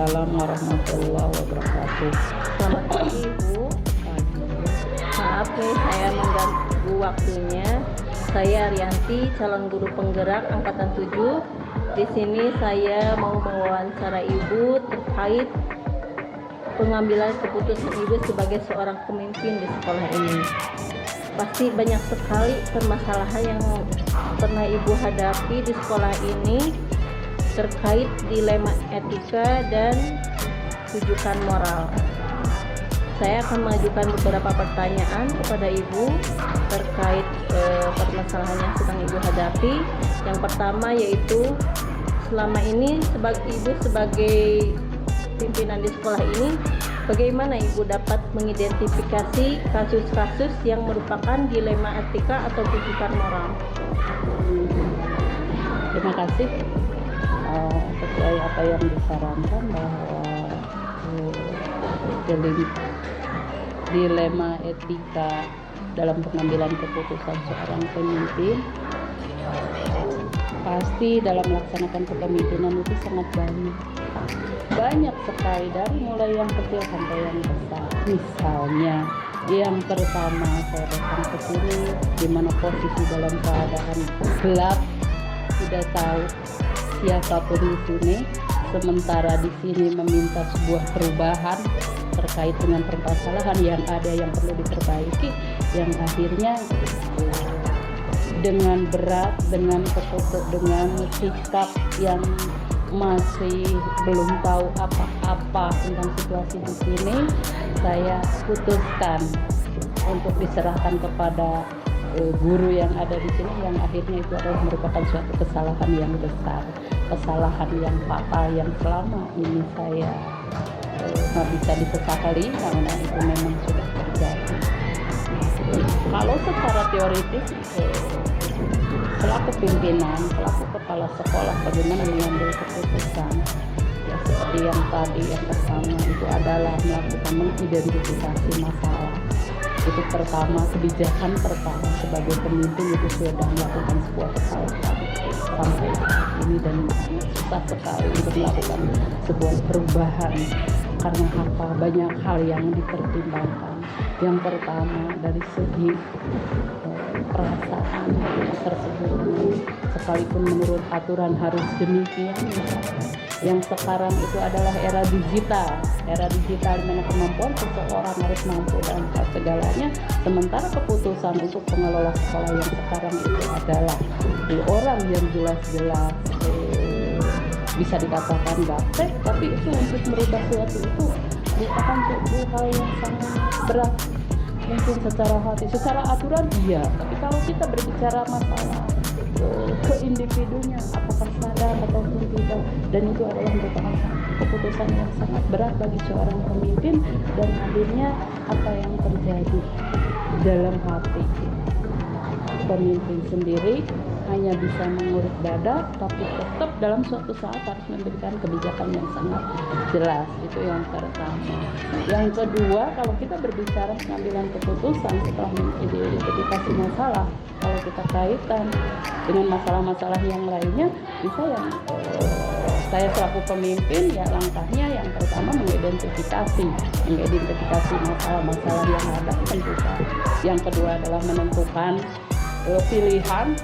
Waalaikumsalam warahmatullahi wabarakatuh. Selamat pagi Ibu. Maaf nih saya mengganggu waktunya. Saya Arianti, calon guru penggerak angkatan 7. Di sini saya mau mewawancara Ibu terkait pengambilan keputusan Ibu sebagai seorang pemimpin di sekolah ini. Pasti banyak sekali permasalahan yang pernah Ibu hadapi di sekolah ini terkait dilema etika dan rujukan moral. Saya akan mengajukan beberapa pertanyaan kepada Ibu terkait permasalahan yang sedang Ibu hadapi. Yang pertama yaitu, selama ini Ibu sebagai pimpinan di sekolah ini, bagaimana Ibu dapat mengidentifikasi kasus-kasus yang merupakan dilema etika atau rujukan moral? Terima kasih. Sesuai apa yang disarankan bahwa dilema etika dalam pengambilan keputusan seorang pemimpin, pasti dalam melaksanakan kepemimpinan itu sangat banyak sekali, dari mulai yang kecil sampai yang besar. Misalnya yang pertama, saya datang ke sini di mana posisi dalam keadaan gelap, tidak tahu siapapun di sini, sementara di sini meminta sebuah perubahan terkait dengan permasalahan yang ada yang perlu diperbaiki, yang akhirnya dengan berat, dengan sikap yang masih belum tahu apa-apa tentang situasi di sini, saya putuskan untuk diserahkan kepada guru yang ada di sini, yang akhirnya itu adalah merupakan suatu kesalahan yang besar, kesalahan yang fatal yang selama ini saya nggak bisa disesali karena itu memang sudah terjadi. Kalau secara teoritis, selaku pimpinan, selaku kepala sekolah, bagaimana mengambil keputusan? Ya, seperti yang tadi, yang pertama itu adalah melakukan mengidentifikasi masalah. Itu pertama, kebijakan pertama sebagai pemimpin itu sudah melakukan sebuah kesalahan sampai saat ini, dan susah sekali untuk melakukan sebuah perubahan karena apa? Banyak hal yang dipertimbangkan. Yang pertama dari segi perasaan tersebut, sekalipun menurut aturan harus demikian, yang sekarang itu adalah era digital di mana kemampuan seseorang harus mampu dalam segalanya, sementara keputusan untuk pengelola sekolah yang sekarang itu adalah orang yang jelas-jelas bisa dikatakan gaptek, tapi itu untuk merubah sesuatu itu merupakan suatu hal yang sangat berat. Mungkin secara hati, secara aturan iya, tapi kalau kita berbicara masalah ke individunya, apakah sadar ataupun tidak, dan itu adalah merupakan keputusan yang sangat berat bagi seorang pemimpin, dan akhirnya apa yang terjadi dalam hati pemimpin sendiri hanya bisa mengurut dada, tapi tetap dalam suatu saat harus memberikan kebijakan yang sangat jelas. Itu yang pertama. Yang kedua, kalau kita berbicara pengambilan keputusan setelah mengidentifikasi masalah, kalau kita kaitkan dengan masalah-masalah yang lainnya, bisa yang saya selaku pemimpin, ya langkahnya yang pertama mengidentifikasi masalah-masalah yang ada, tentu saja. Yang kedua adalah menentukan pilihan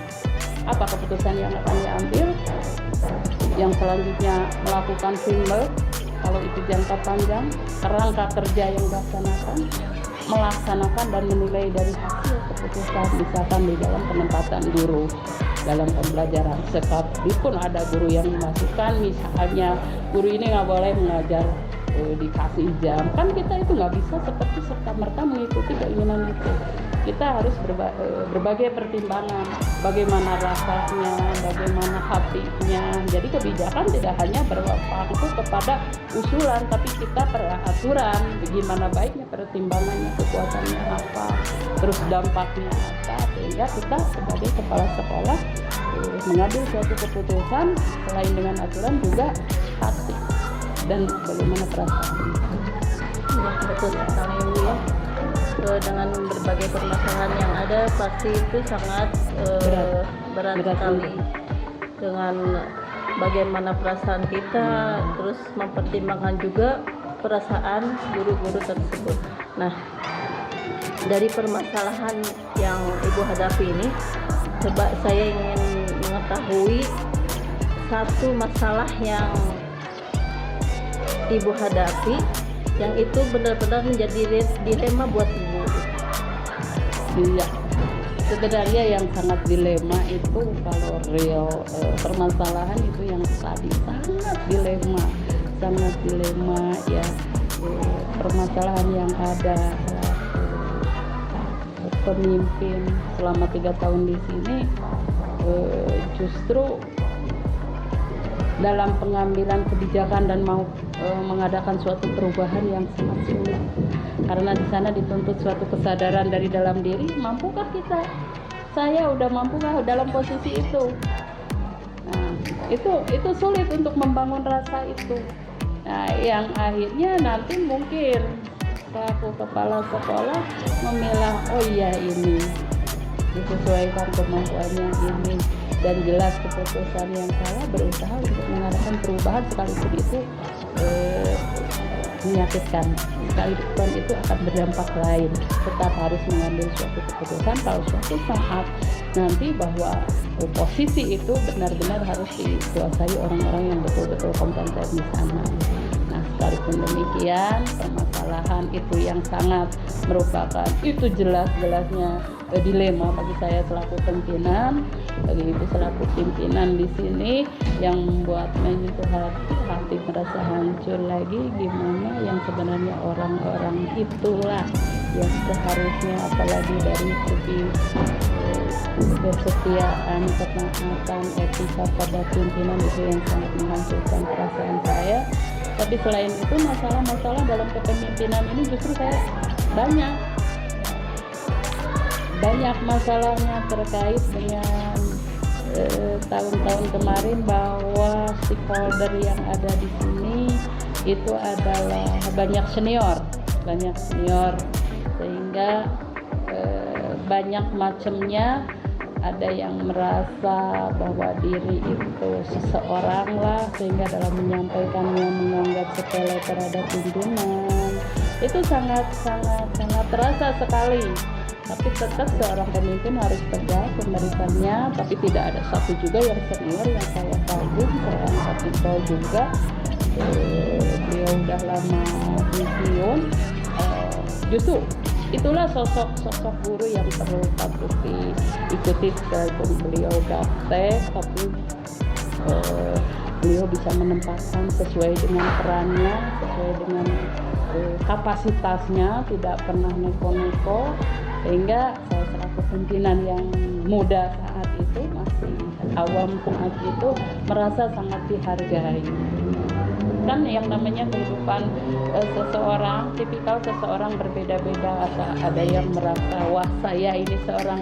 apa keputusan yang akan diambil. Yang selanjutnya melakukan framework, kalau itu jangka panjang, kerangka kerja yang dilaksanakan, melaksanakan dan menilai dari hasil keputusan, misalkan di dalam penempatan guru dalam pembelajaran. Sekalipun ada guru yang memasukkan, misalnya guru ini nggak boleh mengajar dikasih jam, kan kita itu nggak bisa seperti serta-merta mengikuti keinginan itu. Kita harus berbagai pertimbangan, bagaimana rasanya, bagaimana hatinya. Jadi kebijakan tidak hanya berpaku kepada usulan, tapi kita peraturan, bagaimana baiknya, pertimbangannya, kekuatannya apa, terus dampaknya apa, sehingga kita sebagai kepala sekolah mengambil suatu keputusan selain dengan aturan juga hati dan bagaimana perasaan. Ya, betul sekali Ibu ya. Dengan berbagai permasalahan yang ada, pasti itu sangat berat sekali. Dengan bagaimana perasaan kita, terus mempertimbangkan juga perasaan guru-guru tersebut. Nah, dari permasalahan yang Ibu hadapi ini, coba saya ingin mengetahui satu masalah yang Ibu hadapi yang itu benar-benar menjadi dilema buat Ibu. Iya, sebenarnya yang sangat dilema itu kalau real permasalahan itu yang tadi sangat dilema ya, permasalahan yang ada pemimpin selama 3 tahun di sini, justru dalam pengambilan kebijakan dan mau mengadakan suatu perubahan yang sangat sulit, karena di sana dituntut suatu kesadaran dari dalam diri. Mampukah kita? Saya udah mampukah dalam posisi itu? Nah, itu sulit untuk membangun rasa itu. Nah, yang akhirnya nanti mungkin selaku kepala sekolah memilah, oh iya ini disesuaikan kemampuannya ini, dan jelas keputusan yang salah berusaha untuk mengadakan perubahan sekalipun itu menyakitkan, sekalipun itu akan berdampak lain, tetap harus mengambil suatu keputusan kalau suatu saat nanti bahwa posisi itu benar-benar harus dikuasai orang-orang yang betul-betul kompeten di sana. Nah, sekalipun demikian, permasalahan itu yang sangat merupakan itu jelas-jelasnya dilema bagi saya selaku pimpinan, bagi Ibu selaku pimpinan di sini, yang membuat menyentuh hati merasa hancur lagi. Gimana yang sebenarnya orang-orang itulah yang seharusnya, apalagi dari segi kesetiaan, ketaatan, etika pada pimpinan, itu yang sangat menghancurkan perasaan saya. Tapi selain itu, masalah-masalah dalam kepemimpinan ini justru saya banyak masalahnya terkait dengan tahun-tahun kemarin, bahwa stakeholder yang ada di sini itu adalah banyak senior, sehingga banyak macamnya. Ada yang merasa bahwa diri itu seseorang lah, sehingga dalam menyampaikannya menganggap sepele terhadap pimpinan. Itu sangat terasa sekali. Tapi tetap seorang pemimpin harus tegas memberikannya. Tapi tidak ada satu juga yang senior yang saya kagum, saya angkat jempol juga. Beliau udah lama pensiun. Justru itulah sosok guru yang perlu patut diikuti, sekalipun beliau gaptek, tapi beliau bisa menempatkan sesuai dengan perannya, sesuai dengan kapasitasnya, tidak pernah neko-neko, sehingga saya selaku pimpinan yang muda saat itu, masih awam saat itu, merasa sangat dihargai. Kan yang namanya kehidupan seseorang, tipikal seseorang berbeda-beda. Ada yang merasa, wah saya ini seorang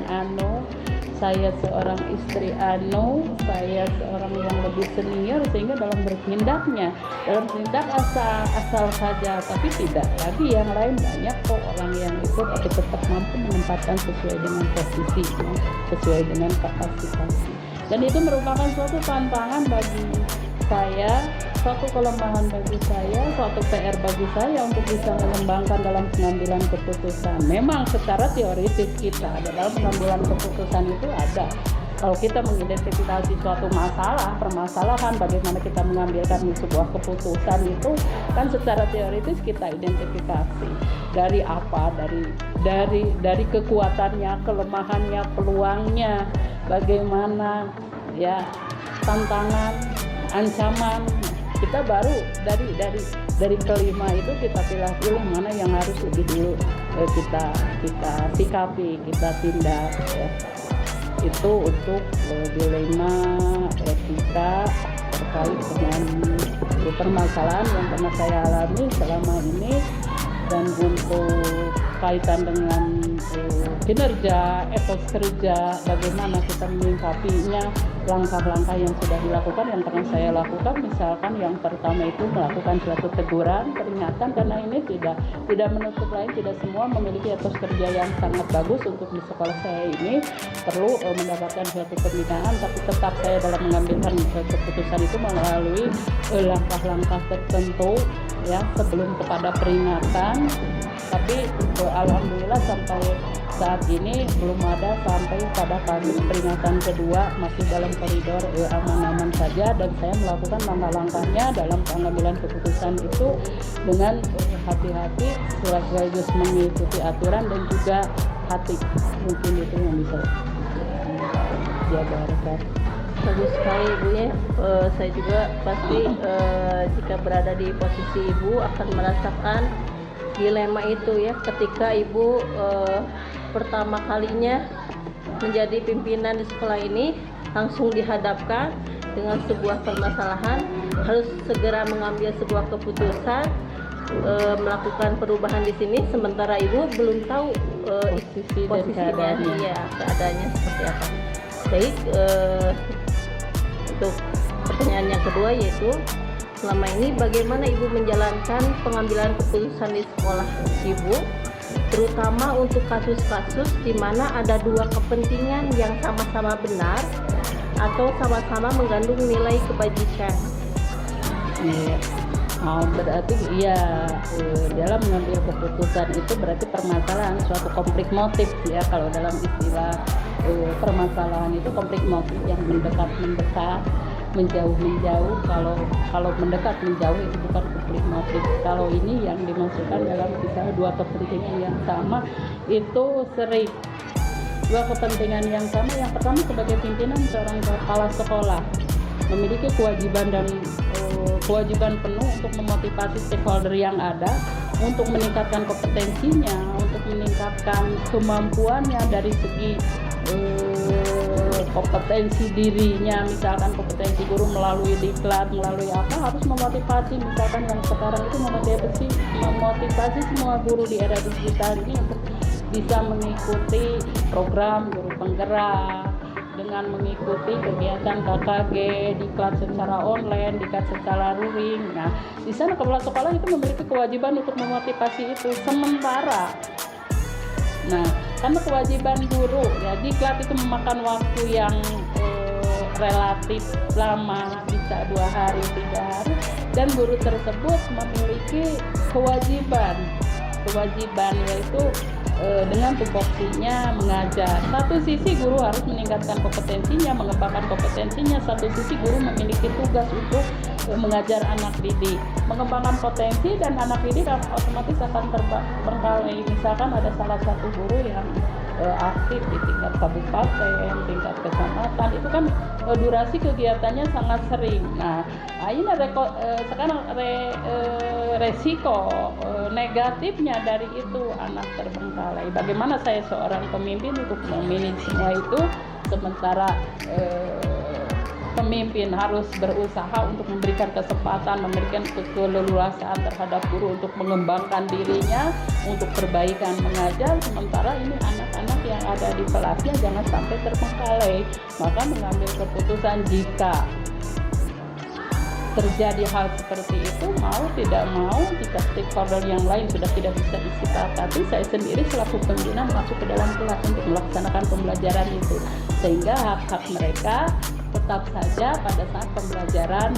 saya seorang istri saya seorang yang lebih senior, sehingga dalam bertindak asal saja, tapi tidak. Tapi yang lain banyak kok orang yang itu tapi tetap mampu menempatkan sesuai dengan posisinya, sesuai dengan kapasitasnya. Dan itu merupakan suatu tantangan bagi saya, suatu kelemahan bagi saya, suatu PR bagi saya untuk bisa mengembangkan dalam pengambilan keputusan. Memang secara teoritis kita dalam pengambilan keputusan itu ada. Kalau kita mengidentifikasi suatu permasalahan, bagaimana kita mengambilkan sebuah keputusan itu kan secara teoritis kita identifikasi dari apa, dari kekuatannya, kelemahannya, peluangnya, bagaimana ya tantangan, ancaman. Kita baru dari kelima itu kita pilih mana yang harus lebih dulu kita sikapi, kita tindak ya. Itu untuk dilema etika terkait dengan permasalahan yang pernah saya alami selama ini. Dan untuk kaitan dengan kinerja, etos kerja, bagaimana kita menyikapinya, langkah-langkah yang sudah dilakukan yang pernah saya lakukan. Misalkan yang pertama itu melakukan suatu teguran, peringatan, karena ini tidak menutup lain, tidak semua memiliki etos kerja yang sangat bagus. Untuk di sekolah saya ini perlu mendapatkan suatu pembinaan, tapi tetap saya dalam mengambilkan keputusan itu melalui langkah-langkah tertentu ya sebelum kepada peringatan. Tapi alhamdulillah sampai saat ini belum ada sampai pada kali peringatan kedua, masih dalam koridor aman-aman saja, dan saya melakukan langkah-langkahnya dalam pengambilan keputusan itu dengan hati-hati, sekaligus mengikuti aturan dan juga hati. Mungkin itu yang bisa dijabarkan. Bagus sekali Ibu ya. Saya juga pasti jika berada di posisi Ibu akan merasakan dilema itu ya, ketika Ibu pertama kalinya menjadi pimpinan di sekolah ini, langsung dihadapkan dengan sebuah permasalahan, harus segera mengambil sebuah keputusan, melakukan perubahan di sini, sementara Ibu belum tahu posisinya, ya, keadaannya seperti apa. Baik, untuk pertanyaan yang kedua yaitu, selama ini bagaimana Ibu menjalankan pengambilan keputusan di sekolah Ibu, terutama untuk kasus-kasus di mana ada dua kepentingan yang sama-sama benar atau sama-sama mengandung nilai kebajikan? Iya. Berarti ya dalam mengambil keputusan itu berarti permasalahan suatu konflik motif ya, kalau dalam istilah permasalahan itu konflik motif yang mendekat, menjauh. Kalau mendekat menjauh itu bukan konflik motif. Kalau ini yang dimasukkan dalam misalnya dua kepentingan yang sama, itu sering dua kepentingan yang sama. Yang pertama, sebagai pimpinan seorang kepala sekolah memiliki kewajiban penuh untuk memotivasi stakeholder yang ada untuk meningkatkan kompetensinya, untuk meningkatkan kemampuannya dari segi kompetensi dirinya, misalkan kompetensi guru melalui diklat, melalui apa, harus memotivasi. Misalkan yang sekarang itu memotivasi semua guru di era digital ini untuk bisa mengikuti program guru penggerak dengan mengikuti kegiatan KKG, diklat secara online, diklat secara luring. Nah, di sana kepala sekolah itu memiliki kewajiban untuk memotivasi itu. Sementara, karena kewajiban guru, ya diklat itu memakan waktu yang relatif lama, bisa 2 hari, 3 hari, dan guru tersebut memiliki kewajiban yaitu dengan tupoksinya mengajar. Satu sisi guru harus meningkatkan kompetensinya, mengembangkan kompetensinya. Satu sisi guru memiliki tugas untuk mengajar anak didik, mengembangkan potensi, dan anak didik otomatis akan terbengkalai. Misalkan ada salah satu guru yang aktif di tingkat kabupaten, tingkat kecamatan, itu kan durasi kegiatannya sangat sering. Nah, ini sekarang resiko negatifnya dari itu anak terbengkalai. Bagaimana saya seorang pemimpin untuk memanage semua itu, sementara pemimpin harus berusaha untuk memberikan kesempatan, memberikan keleluasaan terhadap guru untuk mengembangkan dirinya, untuk perbaikan mengajar, sementara ini anak-anak yang ada di kelasnya jangan sampai terbengkalai. Maka mengambil keputusan jika terjadi hal seperti itu, mau tidak mau, jika stakeholder yang lain sudah tidak bisa disepakati, saya sendiri selaku pembina masuk ke dalam kelas untuk melaksanakan pembelajaran itu, sehingga hak-hak mereka tetap saja pada saat pembelajaran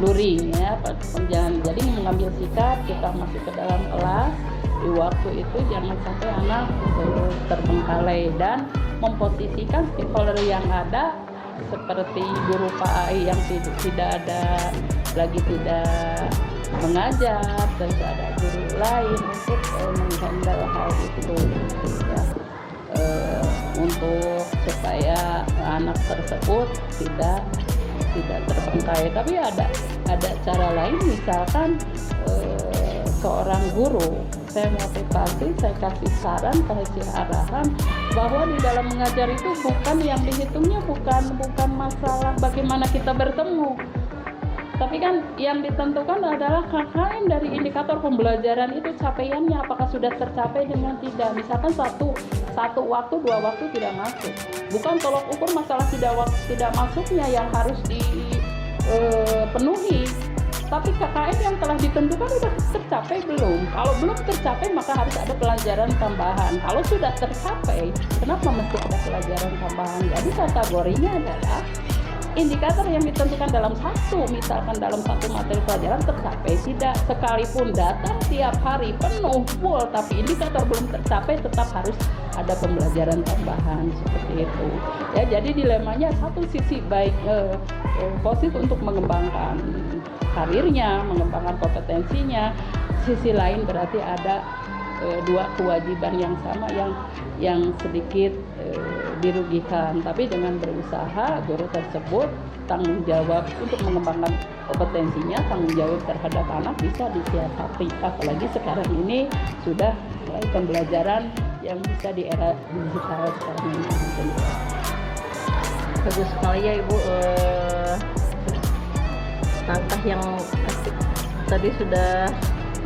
luring ya, jadi mengambil sikap kita masuk ke dalam kelas di waktu itu jangan sampai anak terbengkalai, dan memposisikan stakeholder yang ada seperti guru PAI yang tidak mengajar, dan ada guru lain untuk menghandle hal itu ya, untuk supaya anak tersebut tidak terbengkalai. Tapi ada cara lain, misalkan seorang guru saya motivasi, saya kasih saran, kasih arahan bahwa di dalam mengajar itu bukan yang dihitungnya bukan masalah bagaimana kita bertemu, tapi kan yang ditentukan adalah KKM dari indikator pembelajaran itu, capaiannya apakah sudah tercapai dengan tidak. Misalkan satu waktu, 2 waktu tidak masuk. Bukan tolok ukur masalah tidak masuknya yang harus dipenuhi, tapi KKM yang telah ditentukan sudah tercapai belum? Kalau belum tercapai maka harus ada pelajaran tambahan. Kalau sudah tercapai, kenapa mesti ada pelajaran tambahan? Jadi kategorinya adalah indikator yang ditentukan dalam misalkan dalam satu materi pelajaran tercapai tidak, sekalipun datang tiap hari penuh full tapi indikator belum tercapai, tetap harus ada pembelajaran tambahan seperti itu. Ya, jadi dilemanya satu sisi baik positif untuk mengembangkan karirnya, mengembangkan kompetensinya, sisi lain berarti ada dua kewajiban yang sama yang sedikit dirugikan. Tapi dengan berusaha, guru tersebut tanggung jawab untuk mengembangkan kompetensinya, tanggung jawab terhadap anak bisa disiasati. Apalagi sekarang ini sudah mulai pembelajaran yang bisa di era digital sekarang ini. Bagus sekali ya Ibu, langkah yang tadi sudah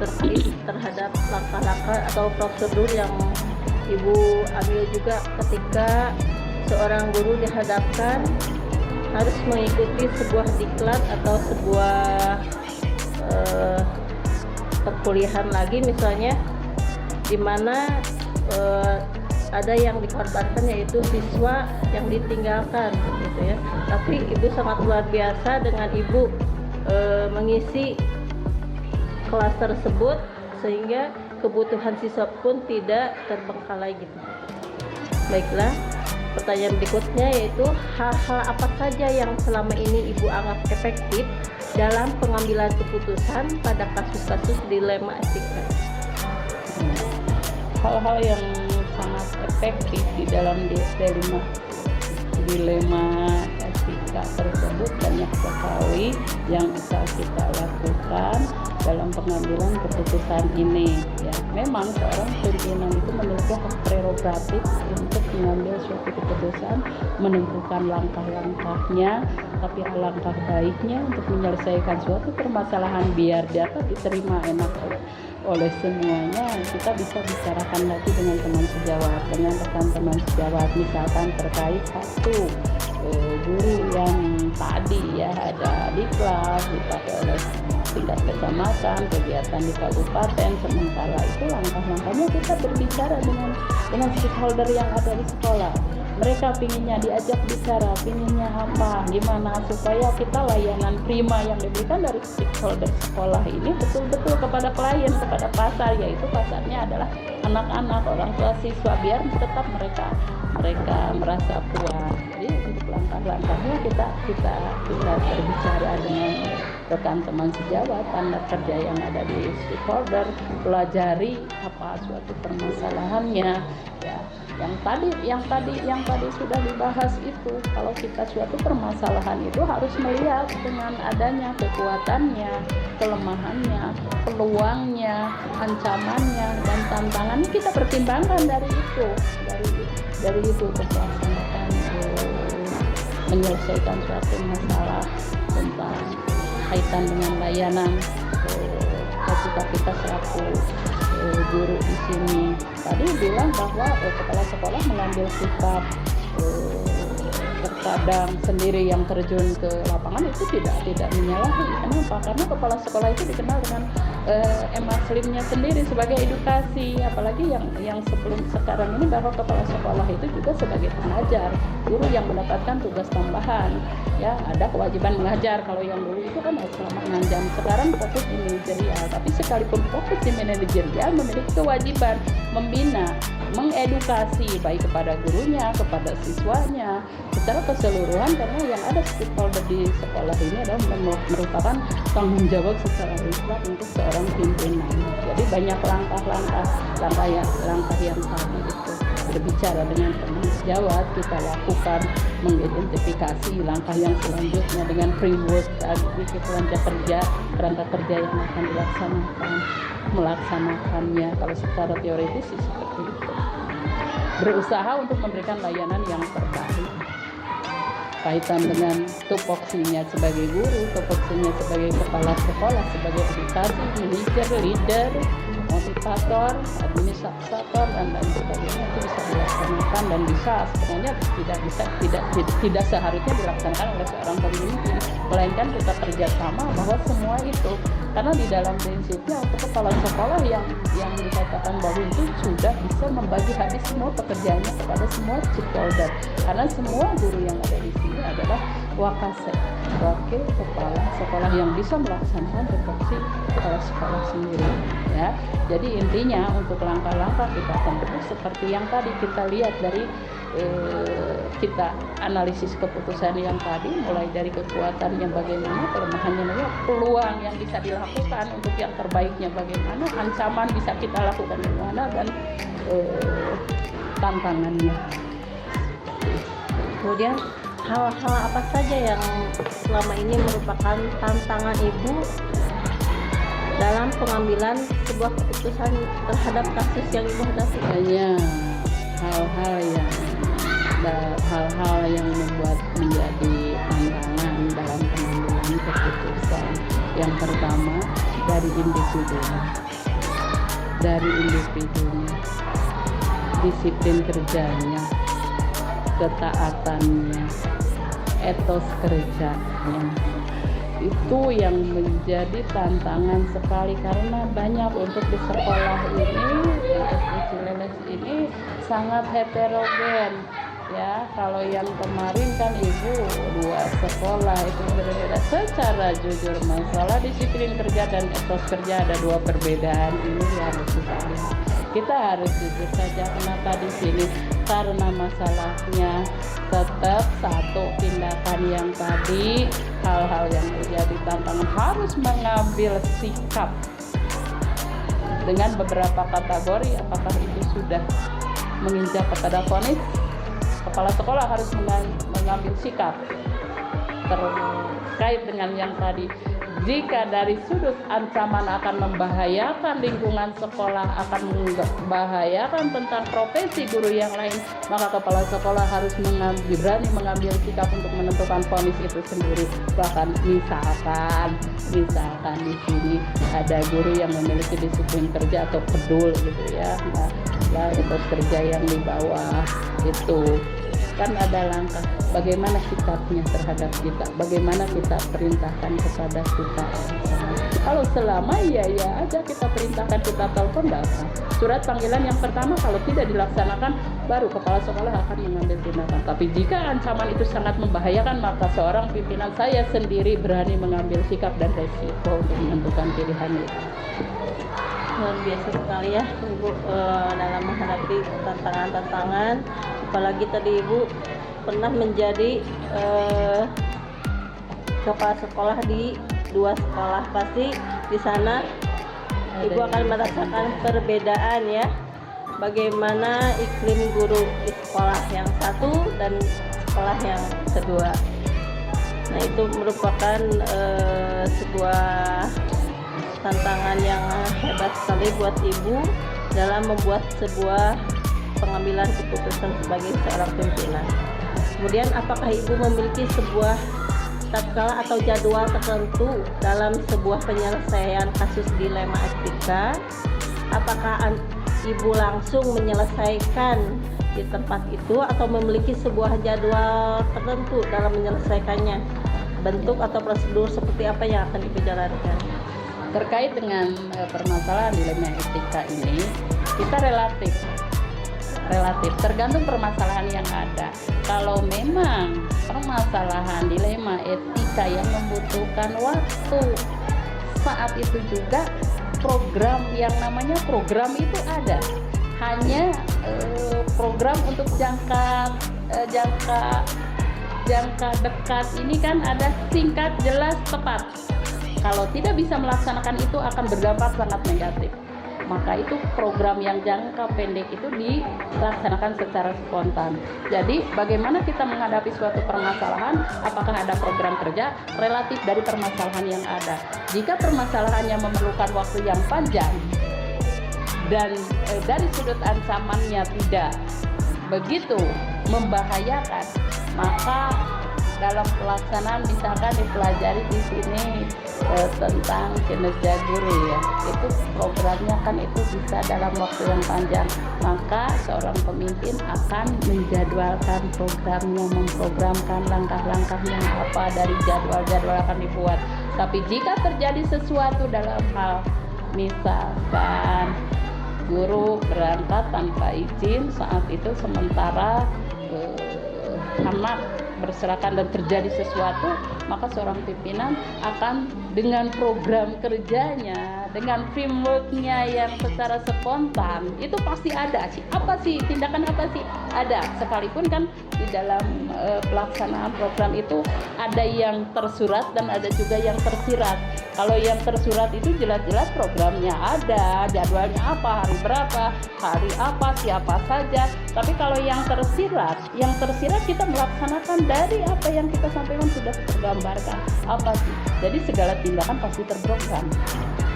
terkait terhadap langkah-langkah atau prosedur yang Ibu ambil juga ketika seorang guru dihadapkan harus mengikuti sebuah diklat atau sebuah perkuliahan lagi misalnya, di mana ada yang dikorbankan yaitu siswa yang ditinggalkan gitu ya. Tapi Ibu sangat luar biasa dengan Ibu mengisi kelas tersebut sehingga kebutuhan siswa pun tidak terbengkalai gitu. Baiklah, pertanyaan berikutnya yaitu hal-hal apa saja yang selama ini Ibu anggap efektif dalam pengambilan keputusan pada kasus-kasus dilema etika? Hal-hal yang sangat efektif di dalam dilema etika tersebut banyak sekali yang bisa kita lakukan dalam pengambilan keputusan ini. Ya, memang seorang pimpinan itu memiliki hak prerogatif untuk mengambil suatu keputusan, menentukan langkah-langkahnya, tapi alangkah baiknya untuk menyelesaikan suatu permasalahan biar dapat diterima enak oleh semuanya. Kita bisa bicarakan lagi dengan teman sejawat, dengan rekan-teman sejawat, misalkan terkait satu guru yang tadi ya ada di kelas dipakai oleh tingkat kecamatan, kegiatan di kabupaten, sementara itu langkah-langkahnya kita berbicara dengan stakeholder yang ada di sekolah. Mereka pinginnya diajak bicara, pinginnya apa, gimana supaya kita layanan prima yang diberikan dari stakeholder sekolah ini betul-betul kepada klien, kepada pasar, yaitu pasarnya adalah anak-anak, orang tua siswa, biar tetap mereka merasa puas. Jadi untuk langkah-langkahnya kita berbicara dengan rekan teman sejawat, tanda kerja yang ada di stakeholder, pelajari apa suatu permasalahannya ya. Yang tadi sudah dibahas itu, kalau kita suatu permasalahan itu harus melihat dengan adanya kekuatannya, kelemahannya, peluangnya, ancamannya dan tantangannya, kita pertimbangkan dari itu untuk melaksanakan menyelesaikan suatu masalah tentang kaitan dengan layanan. Ketika kita selaku guru di sini tadi bilang bahwa kepala sekolah mengambil sikap terkadang sendiri yang terjun ke lapangan itu tidak menyalahi. Kenapa? Karena kepala sekolah itu dikenal dengan emaslimnya sendiri sebagai edukasi, apalagi yang sebelum sekarang ini bahwa kepala sekolah itu juga sebagai pengajar, guru yang mendapatkan tugas tambahan ya, ada kewajiban mengajar. Kalau yang dulu itu kan selama 6 jam, sekarang fokus di manajerial, tapi sekalipun fokus di manajerial memiliki kewajiban membina, mengedukasi baik kepada gurunya, kepada siswanya secara keseluruhan, karena yang ada stakeholder di sekolah ini adalah merupakan tanggung jawab secara mutlak untuk seorang pimpinan. Jadi banyak langkah yang tadi itu berbicara dengan teman sejawat, kita lakukan mengidentifikasi langkah yang selanjutnya dengan framework tadi, kerangka kerja yang akan melaksanakannya. Kalau secara teoritis sih seperti itu, berusaha untuk memberikan layanan yang terbaik kaitan dengan tupoksinya sebagai guru, tupoksinya sebagai kepala sekolah, sebagai edukasi, manajer, leader, motivator, administrator dan lain sebagainya itu bisa dilaksanakan dan bisa sebenarnya tidak seharusnya dilaksanakan oleh seorang pemimpin, melainkan kita kerjasama bahwa semua itu, karena di dalam prinsipnya kepala sekolah yang dikatakan baru itu sudah bisa membagi habis semua pekerjaannya kepada semua stakeholder, karena semua guru yang ada di sini adalah wakase, wakil kepala sekolah yang bisa melaksanakan tupoksi kepala sekolah sendiri, ya. Jadi intinya untuk langkah-langkah kita tempuh seperti yang tadi kita lihat dari kita analisis keputusan yang tadi, mulai dari kekuatannya bagaimana, kelemahannya bagaimana, peluang yang bisa dilakukan untuk yang terbaiknya bagaimana, ancaman bisa kita lakukan bagaimana, dan tantangannya. Kemudian hal-hal apa saja yang selama ini merupakan tantangan Ibu dalam pengambilan sebuah keputusan terhadap kasus yang Ibu hadapi? Banyak hal-hal yang membuat menjadi tantangan dalam pengambilan keputusan. Yang pertama dari individunya, disiplin kerjanya, ketaatannya, etos kerjanya, itu yang menjadi tantangan sekali, karena banyak untuk di sekolah ini, di Cileles ini sangat heterogen, ya. Kalau yang kemarin kan Ibu 2 sekolah itu berbeda. Secara jujur masalah disiplin kerja dan etos kerja ada 2 perbedaan ini harus kita lihat. Kita harus jujur saja kenapa di sini, karena masalahnya tetap satu tindakan yang tadi, hal-hal yang terjadi tantangan harus mengambil sikap dengan beberapa kategori. Apakah itu sudah menginjak kepada vonis, kepala sekolah harus mengambil sikap terkait dengan yang tadi. Jika dari sudut ancaman akan membahayakan lingkungan sekolah, akan membahayakan tentang profesi guru yang lain, maka kepala sekolah harus berani mengambil sikap untuk menentukan vonis itu sendiri. Bahkan misalkan di sini ada guru yang memiliki disiplin kerja atau pedul gitu ya, nah etos kerja yang di bawah itu kan ada langkah bagaimana sikapnya terhadap kita, bagaimana kita perintahkan kepada kita. Kalau selama ya aja kita perintahkan, kita telepon, datang surat panggilan yang pertama, kalau tidak dilaksanakan baru kepala sekolah akan mengambil tindakan. Tapi jika ancaman itu sangat membahayakan, maka seorang pimpinan saya sendiri berani mengambil sikap dan resiko untuk menentukan pilihan itu. Luar biasa sekali ya Ibu dalam menghadapi tantangan-tantangan, apalagi tadi Ibu pernah menjadi kepala sekolah di 2 sekolah. Pasti di sana Ibu akan merasakan perbedaan ya, bagaimana iklim guru di sekolah yang satu dan sekolah yang kedua. Nah itu merupakan sebuah tantangan yang hebat sekali buat Ibu dalam membuat sebuah pengambilan keputusan sebagai seorang pimpinan. Kemudian apakah Ibu memiliki sebuah tatkala atau jadwal tertentu dalam sebuah penyelesaian kasus dilema etika? Apakah Ibu langsung menyelesaikan di tempat itu atau memiliki sebuah jadwal tertentu dalam menyelesaikannya? Bentuk atau prosedur seperti apa yang akan Ibu jalankan? Terkait dengan permasalahan dilema etika ini, kita relatif tergantung permasalahan yang ada. Kalau memang permasalahan dilema etika yang membutuhkan waktu, saat itu juga program yang namanya program itu ada. Hanya program untuk jangka dekat ini kan ada singkat, jelas, tepat. Kalau tidak bisa melaksanakan itu akan berdampak sangat negatif. Maka itu program yang jangka pendek itu dilaksanakan secara spontan. Jadi bagaimana kita menghadapi suatu permasalahan, apakah ada program kerja relatif dari permasalahan yang ada. Jika permasalahannya memerlukan waktu yang panjang dan dari sudut ancamannya tidak begitu membahayakan, maka dalam pelaksanaan misalkan dipelajari di sini tentang kinerja guru ya, itu programnya kan itu bisa dalam waktu yang panjang, maka seorang pemimpin akan menjadwalkan programnya, memprogramkan langkah-langkahnya apa dari jadwal-jadwal akan dibuat. Tapi jika terjadi sesuatu dalam hal misalkan guru berangkat tanpa izin saat itu sementara anak berserakan dan terjadi sesuatu, maka seorang pimpinan akan dengan program kerjanya, dengan frameworknya yang secara spontan itu pasti ada sih. Apa sih tindakan apa sih? Ada. Sekalipun kan di dalam pelaksanaan program itu ada yang tersurat dan ada juga yang tersirat. Kalau yang tersurat itu jelas-jelas programnya ada, jadwalnya apa, hari berapa, hari apa, siapa saja. Tapi kalau yang tersirat kita melaksanakan dari apa yang kita sampaikan sudah tergambarkan apa sih. Jadi segala tindakan pasti terprogram.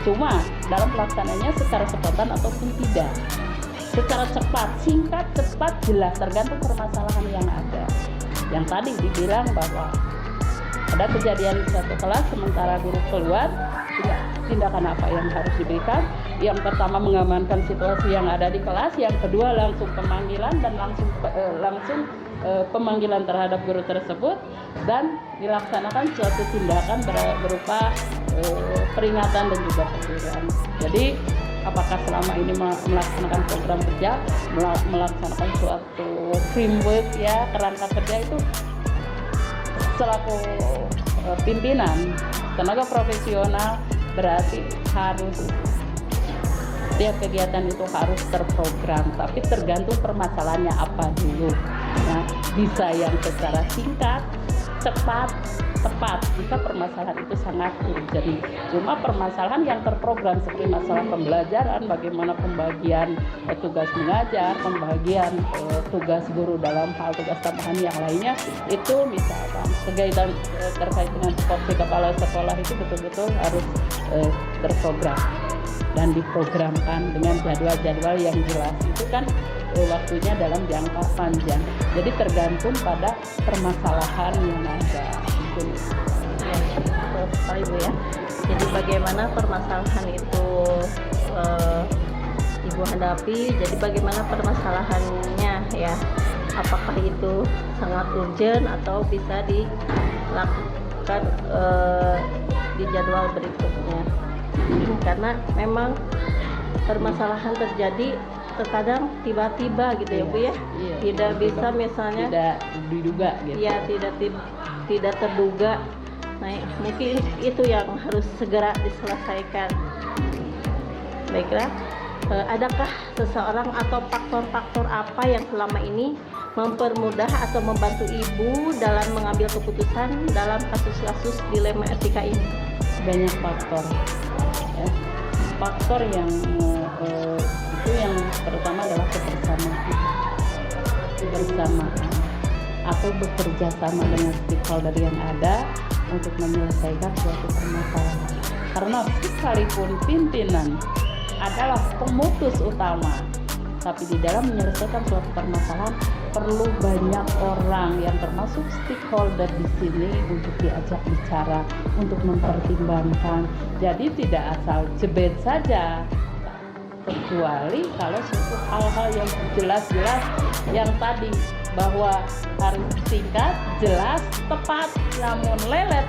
Cuma dalam pelaksanaannya secara spontan ataupun tidak. Secara cepat, singkat, cepat, jelas tergantung permasalahan yang ada. Yang tadi dibilang bahwa ada kejadian di satu kelas sementara guru keluar, tindakan apa yang harus diberikan? Yang pertama mengamankan situasi yang ada di kelas, yang kedua langsung pemanggilan dan langsung pemanggilan terhadap guru tersebut dan dilaksanakan suatu tindakan berupa peringatan dan juga teguran. Jadi apakah selama ini melaksanakan program kerja, melaksanakan suatu framework ya, kerangka kerja itu selaku pimpinan tenaga profesional berarti harus setiap kegiatan itu harus terprogram, tapi tergantung permasalahannya apa dulu. Nah, bisa yang secara singkat, cepat, tepat jika permasalahan itu sangat urgent. Cuma permasalahan yang terprogram seperti masalah pembelajaran, bagaimana pembagian tugas mengajar, pembagian tugas guru dalam hal tugas tambahan yang lainnya, itu misalkan kegiatan terkait dengan tupoksi kepala sekolah itu betul-betul harus terprogram dan diprogramkan dengan jadwal-jadwal yang jelas. Itu kan waktunya dalam jangka panjang. Jadi tergantung pada permasalahan yang ada. Ya, betul sekali Bu ya. Jadi bagaimana permasalahan itu Ibu hadapi, jadi bagaimana permasalahannya ya. Apakah itu sangat urgent atau bisa dilakukan di jadwal berikutnya. Karena memang permasalahan terjadi terkadang tiba-tiba gitu ya Bu ya, tidak bisa misalnya tidak diduga gitu ya, tidak terduga. Nah mungkin itu yang harus segera diselesaikan. Baiklah, adakah seseorang atau faktor-faktor apa yang selama ini mempermudah atau membantu Ibu dalam mengambil keputusan dalam kasus-kasus dilema etika ini? Banyak faktor ya. Faktor yang itu yang pertama adalah kebersamaan atau bekerja sama dengan stakeholder yang ada untuk menyelesaikan suatu permasalahan. Karena sekalipun pimpinan adalah pemutus utama, tapi di dalam menyelesaikan suatu permasalahan perlu banyak orang yang termasuk stakeholder di sini untuk diajak bicara, untuk mempertimbangkan. Jadi tidak asal jebet saja, kecuali kalau suatu hal-hal yang jelas-jelas yang tadi bahwa harus singkat, jelas, tepat, namun lelet.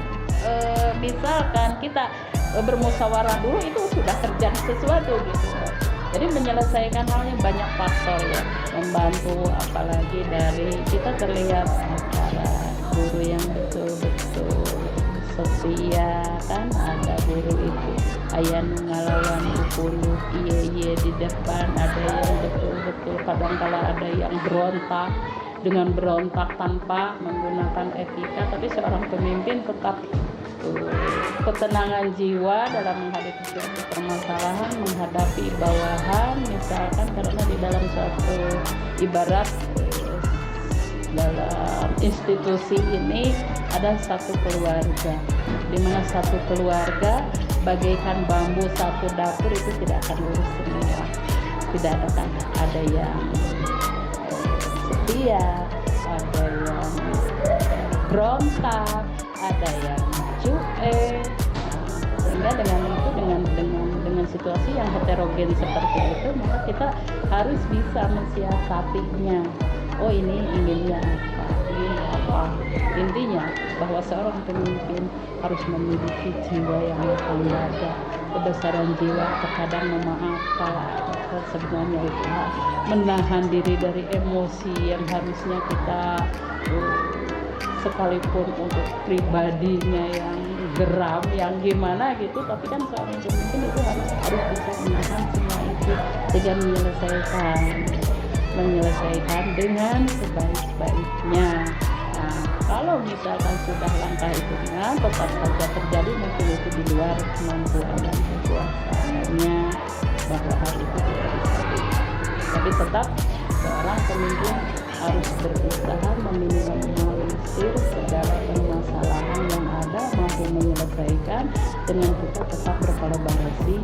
Misalkan kita bermusyawarah dulu itu sudah terjadi sesuatu gitu. Jadi menyelesaikan halnya banyak faktor ya, membantu, apalagi dari kita terlihat antara guru yang betul-betul setia kan, ada guru itu ayah ngalawan puluh iye di depan, ada yang betul-betul kadang-kala ada yang berontak dengan berontak tanpa menggunakan etika, tapi seorang pemimpin tetap ketenangan jiwa dalam menghadapi suatu permasalahan, menghadapi bawahan misalkan, karena di dalam suatu ibarat dalam institusi ini ada satu keluarga, di mana satu keluarga bagaikan bambu, satu dapur itu tidak akan lurus semua. Tidak akan ada yang setia, ada yang berontak, ada yang cuek, sehingga dengan itu dengan situasi yang heterogen seperti itu, maka kita harus bisa mensiasatinya. Oh, ini inginnya apa, ini apa. Intinya bahwa seorang pemimpin harus memiliki jiwa yang lapang dada, kebesaran jiwa, terkadang memaafkan, sebenarnya itu menahan diri dari emosi yang harusnya kita sekalipun untuk pribadinya yang geram, yang gimana gitu, tapi kan seorang pemimpin itu harus bisa menahan semua itu sehingga menyelesaikan dengan sebaik-baiknya. Nah, kalau misalkan sudah langkah itu tetap saja terjadi, mungkin itu di luar kemampuan dan kekuasaannya, bahwa hal itu tidak bisa tapi tetap seorang pemimpin harus berusaha meminimalisir segala permasalahan yang ada, mampu menyelesaikan dengan kita tetap berkolaborasi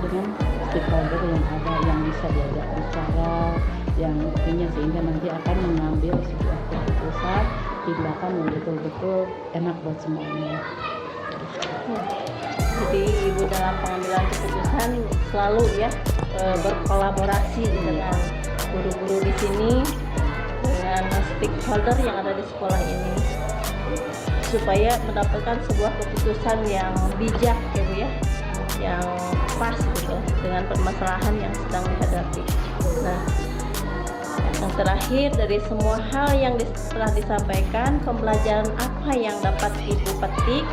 dengan stakeholder yang ada, yang bisa diajak bicara, yang intinya sehingga nanti akan mengambil sebuah keputusan tindakan yang betul-betul enak buat semuanya. Jadi ibu dalam pengambilan keputusan selalu ya berkolaborasi dengan guru-guru di sini, dengan stakeholder yang ada di sekolah ini, supaya mendapatkan sebuah keputusan yang bijak ya Bu ya, yang pas gitu dengan permasalahan yang sedang dihadapi. Nah, yang terakhir dari semua hal yang telah disampaikan, pembelajaran apa yang dapat ibu petik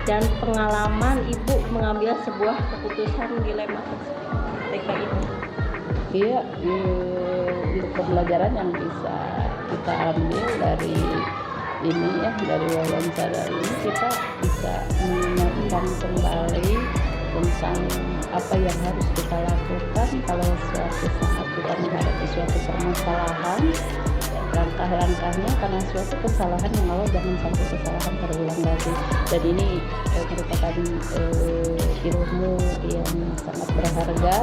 dan pengalaman ibu mengambil sebuah keputusan dilema TK ini? Iya, untuk pembelajaran yang bisa kita ambil dari ini ya, dari wawancara ini, kita bisa mengingatkan kembali tentang apa yang harus kita lakukan kalau suatu saat kita menghadapi suatu permasalahan, langkah-langkahnya, karena suatu kesalahan yang awal jangan sampai kesalahan terulang lagi. Dan ini merupakan ilmu yang sangat berharga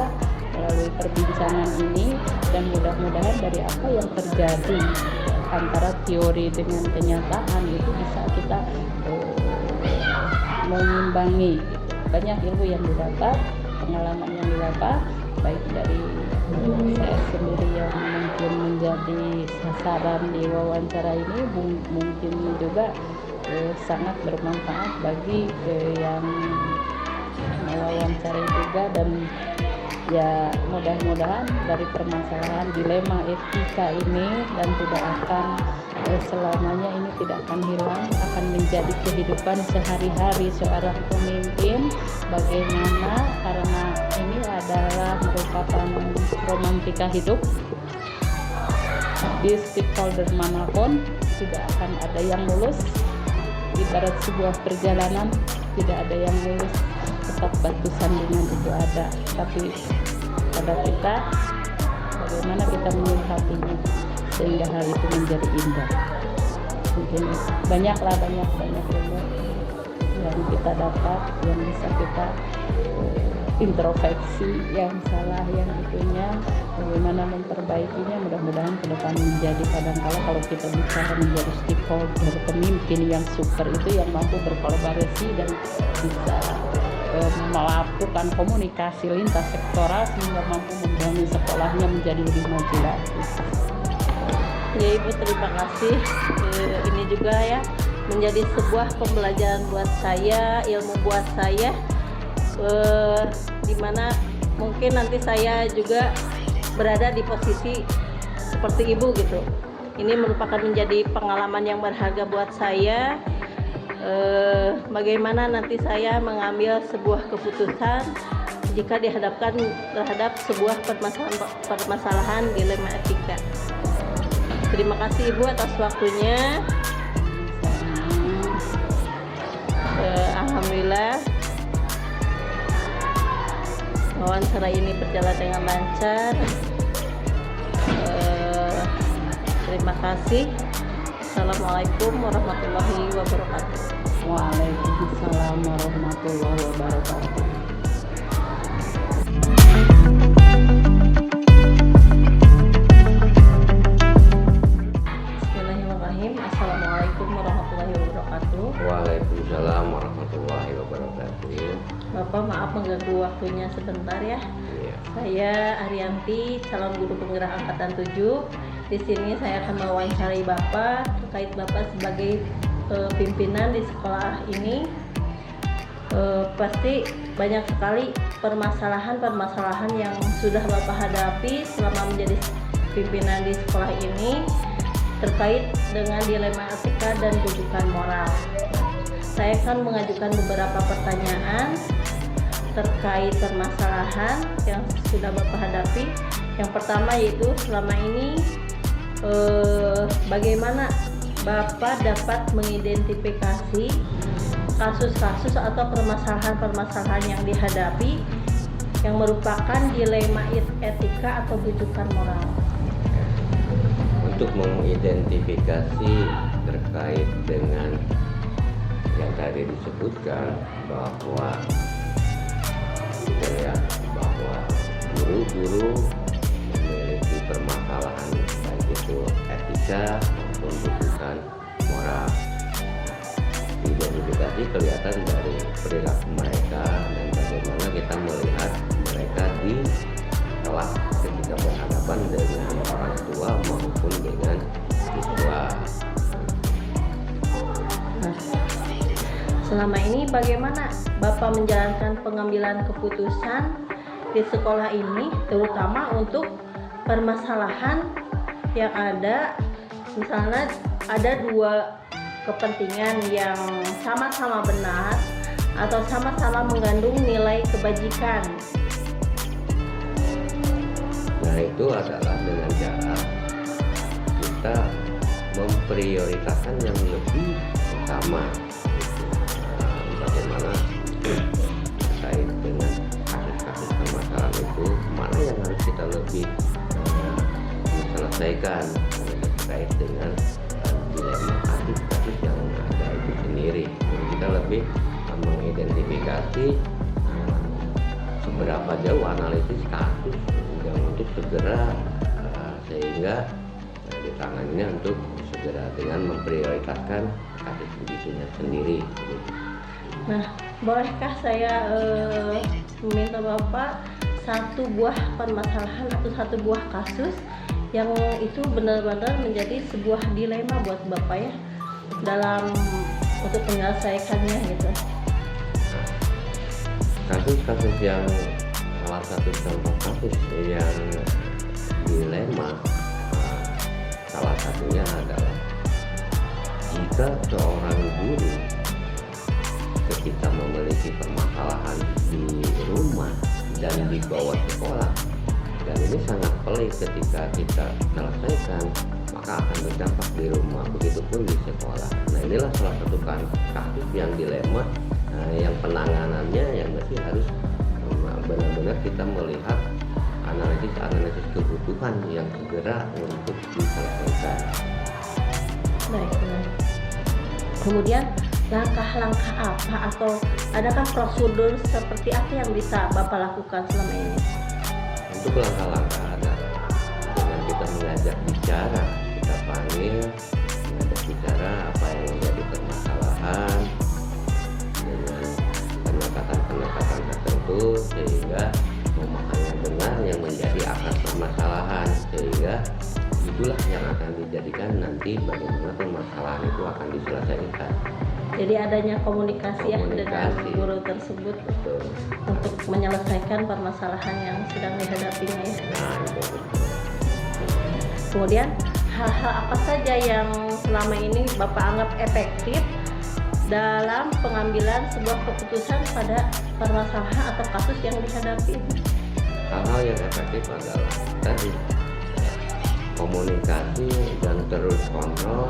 melalui perbincangan ini, dan mudah-mudahan dari apa yang terjadi antara teori dengan kenyataan itu bisa kita mengimbangi. Banyak ilmu yang didapat, pengalaman yang didapat, baik dari saya sendiri yang mungkin menjadi sasaran di wawancara ini, mungkin juga sangat bermanfaat bagi yang mewawancarai juga, dan ya mudah-mudahan dari permasalahan dilema etika ini dan tidak akan selamanya ini tidak akan hilang, akan menjadi kehidupan sehari-hari seorang pemimpin. Bagaimana, karena ini adalah merupakan romantika hidup, di stakeholder manapun tidak akan ada yang mulus. Ibarat sebuah perjalanan, tidak ada yang mulus, tetap batu sandungan itu ada, tapi pada kita bagaimana kita menyikapinya sehingga hal itu menjadi indah. Mungkin banyak ilmu yang kita dapat, yang bisa kita introspeksi yang salah, yang itunya bagaimana memperbaikinya. Mudah-mudahan ke depan menjadi, kadang-kala kalau kita bicara menjadi stakeholder, pemimpin yang super itu yang mampu berkolaborasi dan bisa melakukan komunikasi lintas sektoral sehingga mampu membangun sekolahnya menjadi lebih maju lagi. Ya Ibu, terima kasih. Ini juga ya menjadi sebuah pembelajaran buat saya, ilmu buat saya, dimana mungkin nanti saya juga berada di posisi seperti Ibu gitu. Ini merupakan menjadi pengalaman yang berharga buat saya. Bagaimana nanti saya mengambil sebuah keputusan jika dihadapkan terhadap sebuah permasalahan dilema etika. Terima kasih Ibu atas waktunya. Alhamdulillah wawancara ini berjalan dengan lancar. Terima kasih. Assalamualaikum warahmatullahi wabarakatuh. Waalaikumsalam warahmatullahi wabarakatuh. Bismillahirrahmanirrahim. Assalamualaikum warahmatullahi wabarakatuh. Waalaikumsalam warahmatullahi wabarakatuh. Bapak maaf mengganggu waktunya sebentar ya. Iya. Saya Arianti, calon guru penggerak angkatan 7. Di sini saya akan mewawancari Bapak terkait Bapak sebagai pimpinan di sekolah ini. Pasti banyak sekali permasalahan-permasalahan yang sudah Bapak hadapi selama menjadi pimpinan di sekolah ini terkait dengan dilema etika dan rujukan moral. Saya akan mengajukan beberapa pertanyaan terkait permasalahan yang sudah Bapak hadapi. Yang pertama yaitu selama ini bagaimana Bapak dapat mengidentifikasi kasus-kasus atau permasalahan-permasalahan yang dihadapi yang merupakan dilema etika atau rujukan moral. Untuk mengidentifikasi terkait dengan yang tadi disebutkan bahwa guru-guru memiliki permasalahan baik itu etika maupun rujukan moral. Identifikasi kelihatan dari perilaku mereka dan bagaimana kita melihat mereka di kelas ketika berhadapan dengan orang tua maupun dengan siswa. Selama ini bagaimana Bapak menjalankan pengambilan keputusan di sekolah ini, terutama untuk permasalahan yang ada, misalnya ada dua kepentingan yang sama-sama benar atau sama-sama mengandung nilai kebajikan. Nah, itu adalah dengan cara kita memprioritaskan yang lebih utama. Bagaimana terkait dengan kasus-kasus permasalahan itu, mana yang harus kita lebih selesaikan terkait dengan dilema kasus-kasus yang ada itu sendiri. Jadi kita lebih mengidentifikasi seberapa jauh analisis kasus yang untuk segera sehingga ditanganinya untuk segera dengan memprioritaskan kasus begitunya sendiri. Nah, bolehkah saya meminta Bapak satu buah permasalahan atau satu buah kasus yang itu benar-benar menjadi sebuah dilema buat Bapak ya dalam untuk menyelesaikannya gitu. Kasus-kasus yang salah satu contoh kasus yang dilema salah satunya adalah jika seorang guru ketika memiliki permasalahan di rumah dan dibawa sekolah, dan ini sangat pelik ketika kita selesaikan maka akan berdampak di rumah, begitupun di sekolah. Nah, inilah salah satu kasus yang dilema yang penanganannya yang mesti harus benar-benar kita melihat analisis kebutuhan yang segera untuk diselesaikan. Baik. Kemudian langkah-langkah apa atau adakah prosedur seperti apa yang bisa Bapak lakukan selama ini? Untuk langkah-langkah adalah dengan kita mengajak bicara, kita panggil, mengajak bicara apa yang menjadi permasalahan dengan pendekatan tertentu sehingga memahami benar yang menjadi akar permasalahan, sehingga itulah yang akan dijadikan nanti bagaimana permasalahan itu akan diselesaikan. Jadi adanya komunikasi ya dengan guru tersebut. Betul. Untuk menyelesaikan permasalahan yang sedang dihadapinya ya. Nah, itu. Kemudian hal-hal apa saja yang selama ini Bapak anggap efektif dalam pengambilan sebuah keputusan pada permasalahan atau kasus yang dihadapi? Hal-hal yang efektif adalah tadi komunikasi dan terus kontrol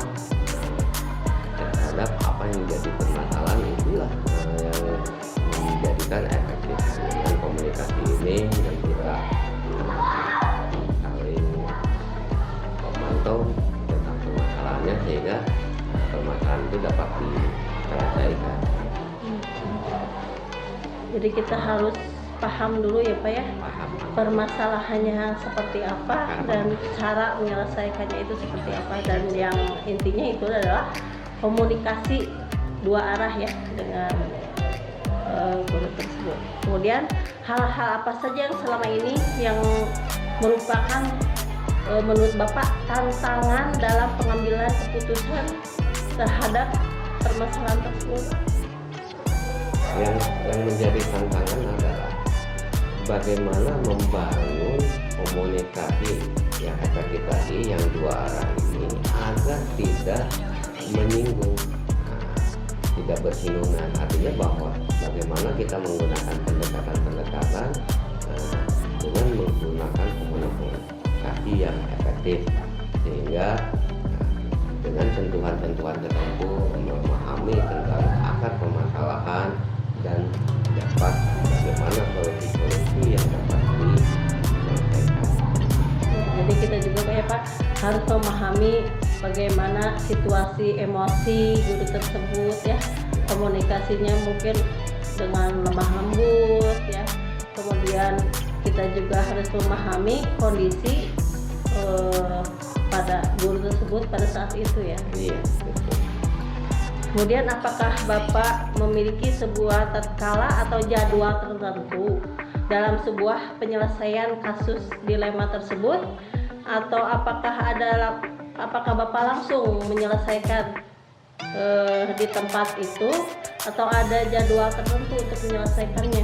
terhadap apa yang menjadi permasalahan, itulah yang menjadikan efektif dengan komunikasi ini, dan kita saling memantau tentang permasalahannya sehingga permasalahan itu dapat diselesaikan. Jadi kita harus paham dulu ya Pak ya, Paham. permasalahannya seperti apa dan cara menyelesaikannya itu seperti apa, dan yang intinya itu adalah komunikasi dua arah ya dengan guru tersebut. Kemudian hal-hal apa saja yang selama ini yang merupakan menurut Bapak tantangan dalam pengambilan keputusan terhadap permasalahan tersebut? Yang menjadi tantangan adalah bagaimana membangun komunikasi yang efektif tadi, yang dua arah ini, agar tidak menyinggung, tidak bersinggungan. Artinya bahwa bagaimana kita menggunakan pendekatan-pendekatan dengan menggunakan komunikasi yang efektif, sehingga dengan sentuhan-sentuhan tertentu memahami tentang akar permasalahan dan dapat bagaimana solusi-solusi yang dapat diselesaikan. Jadi kita juga kayak Pak harus memahami bagaimana situasi emosi guru tersebut ya, komunikasinya mungkin dengan lemah lembut ya. Kemudian kita juga harus memahami kondisi pada guru tersebut pada saat itu ya. Iya, betul. Kemudian apakah Bapak memiliki sebuah tatkala atau jadwal tertentu dalam sebuah penyelesaian kasus dilema tersebut, atau apakah Bapak langsung menyelesaikan di tempat itu, atau ada jadwal tertentu untuk menyelesaikannya?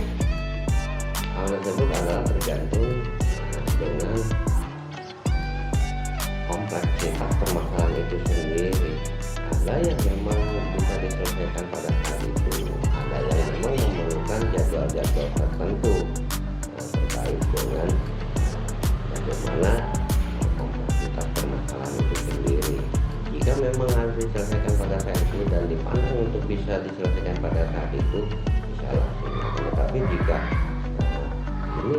Hal tersebut adalah tergantung dengan kompleksitas permasalahan itu sendiri. Ada yang memang bisa diselesaikan pada saat itu, ada yang memang memerlukan jadwal-jadwal tertentu terkait dengan bagaimana kompleksitas permasalahan itu sendiri. Jika memang harus diselesaikan pada saat itu dan dipandang untuk bisa diselesaikan pada saat itu, bisa langsung. Tetapi jika ini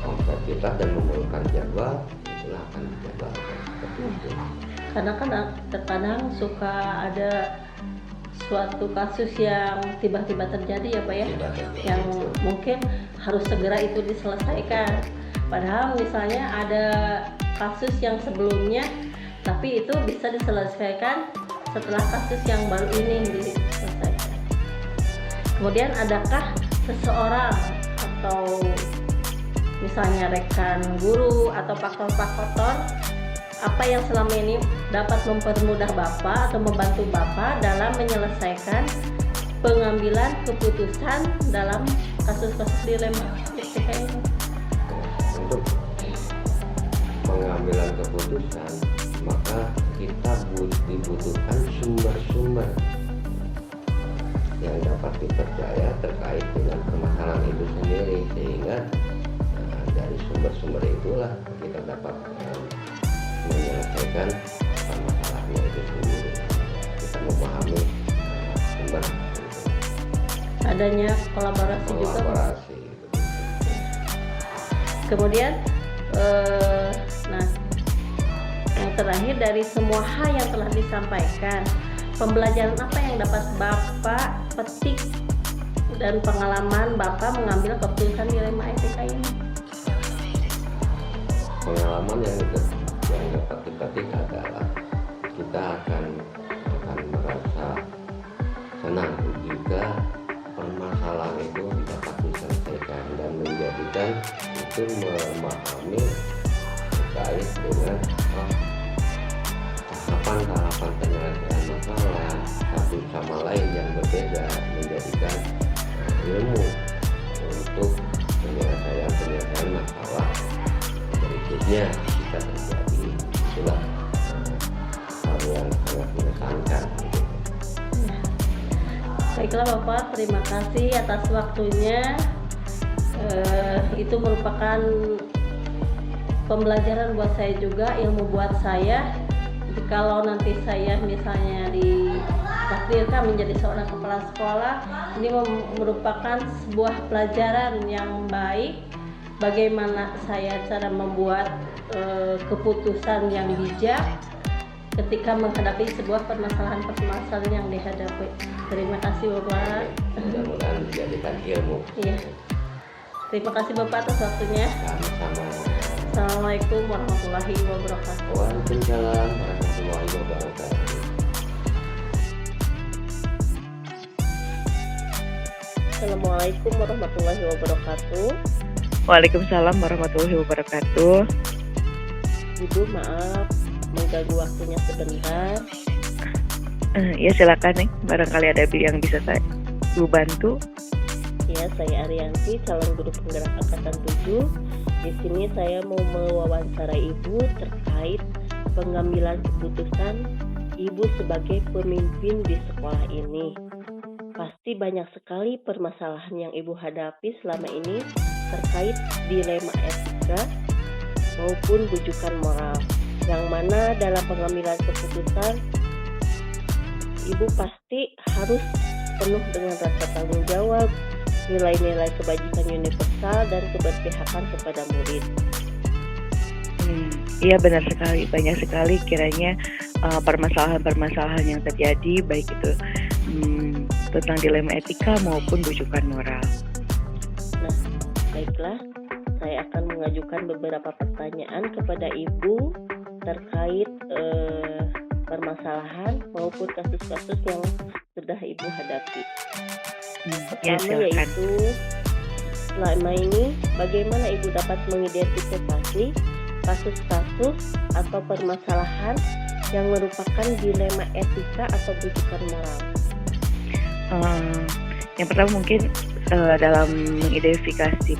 kompleksitas dan memerlukan jadwal, itulah akan dijadwalkan seperti itu. Karena kan terkadang suka ada suatu kasus yang tiba-tiba terjadi ya Pak ya, yang mungkin harus segera itu diselesaikan. Padahal misalnya ada kasus yang sebelumnya, tapi itu bisa diselesaikan setelah kasus yang baru ini diselesaikan. Kemudian adakah seseorang atau misalnya rekan guru atau faktor-faktor apa yang selama ini dapat mempermudah Bapak atau membantu Bapak dalam menyelesaikan pengambilan keputusan dalam kasus-kasus dilema ini? Untuk pengambilan keputusan, maka kita dibutuhkan sumber-sumber yang dapat dipercaya terkait dengan permasalahan itu sendiri, sehingga dari sumber-sumber itulah kita dapat menyelesaikan permasalahannya itu sendiri. Kita memahami sumber adanya kolaborasi juga. Kemudian nah yang terakhir, dari semua hal yang telah disampaikan, pembelajaran apa yang dapat Bapak petik dan pengalaman Bapak mengambil keputusan dilema etika ini? Pengalaman yang dapat dipetik adalah kita akan merasa senang jika permasalahan itu dapat diselesaikan dan menjadikan itu memahami terkait dengan tahapan-tahapan penyelesaian masalah satu sama lain yang berbeda, menjadikan ilmu untuk penyelesaian masalah berikutnya jika terjadi. Itulah hal yang sangat mengesankan. Baiklah Bapak, terima kasih atas waktunya. Itu merupakan pembelajaran buat saya juga, ilmu buat saya. Jikalau nanti saya misalnya ditakdirkan menjadi seorang kepala sekolah, ini merupakan sebuah pelajaran yang baik bagaimana saya cara membuat keputusan yang bijak ketika menghadapi sebuah permasalahan yang dihadapi. Terima kasih Bapak. Mudah-mudahan dijadikan ilmu. Iya. Terima kasih Bapak atas waktunya. Sama-sama. Assalamualaikum warahmatullahi wabarakatuh. Waalaikumsalam warahmatullahi wabarakatuh. Assalamualaikum warahmatullahi wabarakatuh. Waalaikumsalam warahmatullahi wabarakatuh. Ibu, maaf mengganggu waktunya sebentar. Ya silakan nih, barangkali ada yang bisa saya bantu. Ya, saya Arianti, calon guru penggerak angkatan 7. Di sini saya mau mewawancara Ibu terkait pengambilan keputusan Ibu sebagai pemimpin di sekolah ini. Pasti banyak sekali permasalahan yang Ibu hadapi selama ini terkait dilema etika maupun bujukan moral, yang mana dalam pengambilan keputusan Ibu pasti harus penuh dengan rasa tanggung jawab, nilai-nilai kebajikan universal, dan keberpihakan kepada murid. Iya benar sekali, banyak sekali kiranya permasalahan-permasalahan yang terjadi, baik itu tentang dilema etika maupun bujukan moral. Nah, baiklah, saya akan mengajukan beberapa pertanyaan kepada Ibu terkait permasalahan maupun kasus-kasus yang sudah Ibu hadapi. Ya, Pertama silakan. yaitu, selama ini bagaimana Ibu dapat mengidentifikasi kasus-kasus atau permasalahan yang merupakan dilema etika atau bujukan moral? Yang pertama mungkin dalam mengidentifikasi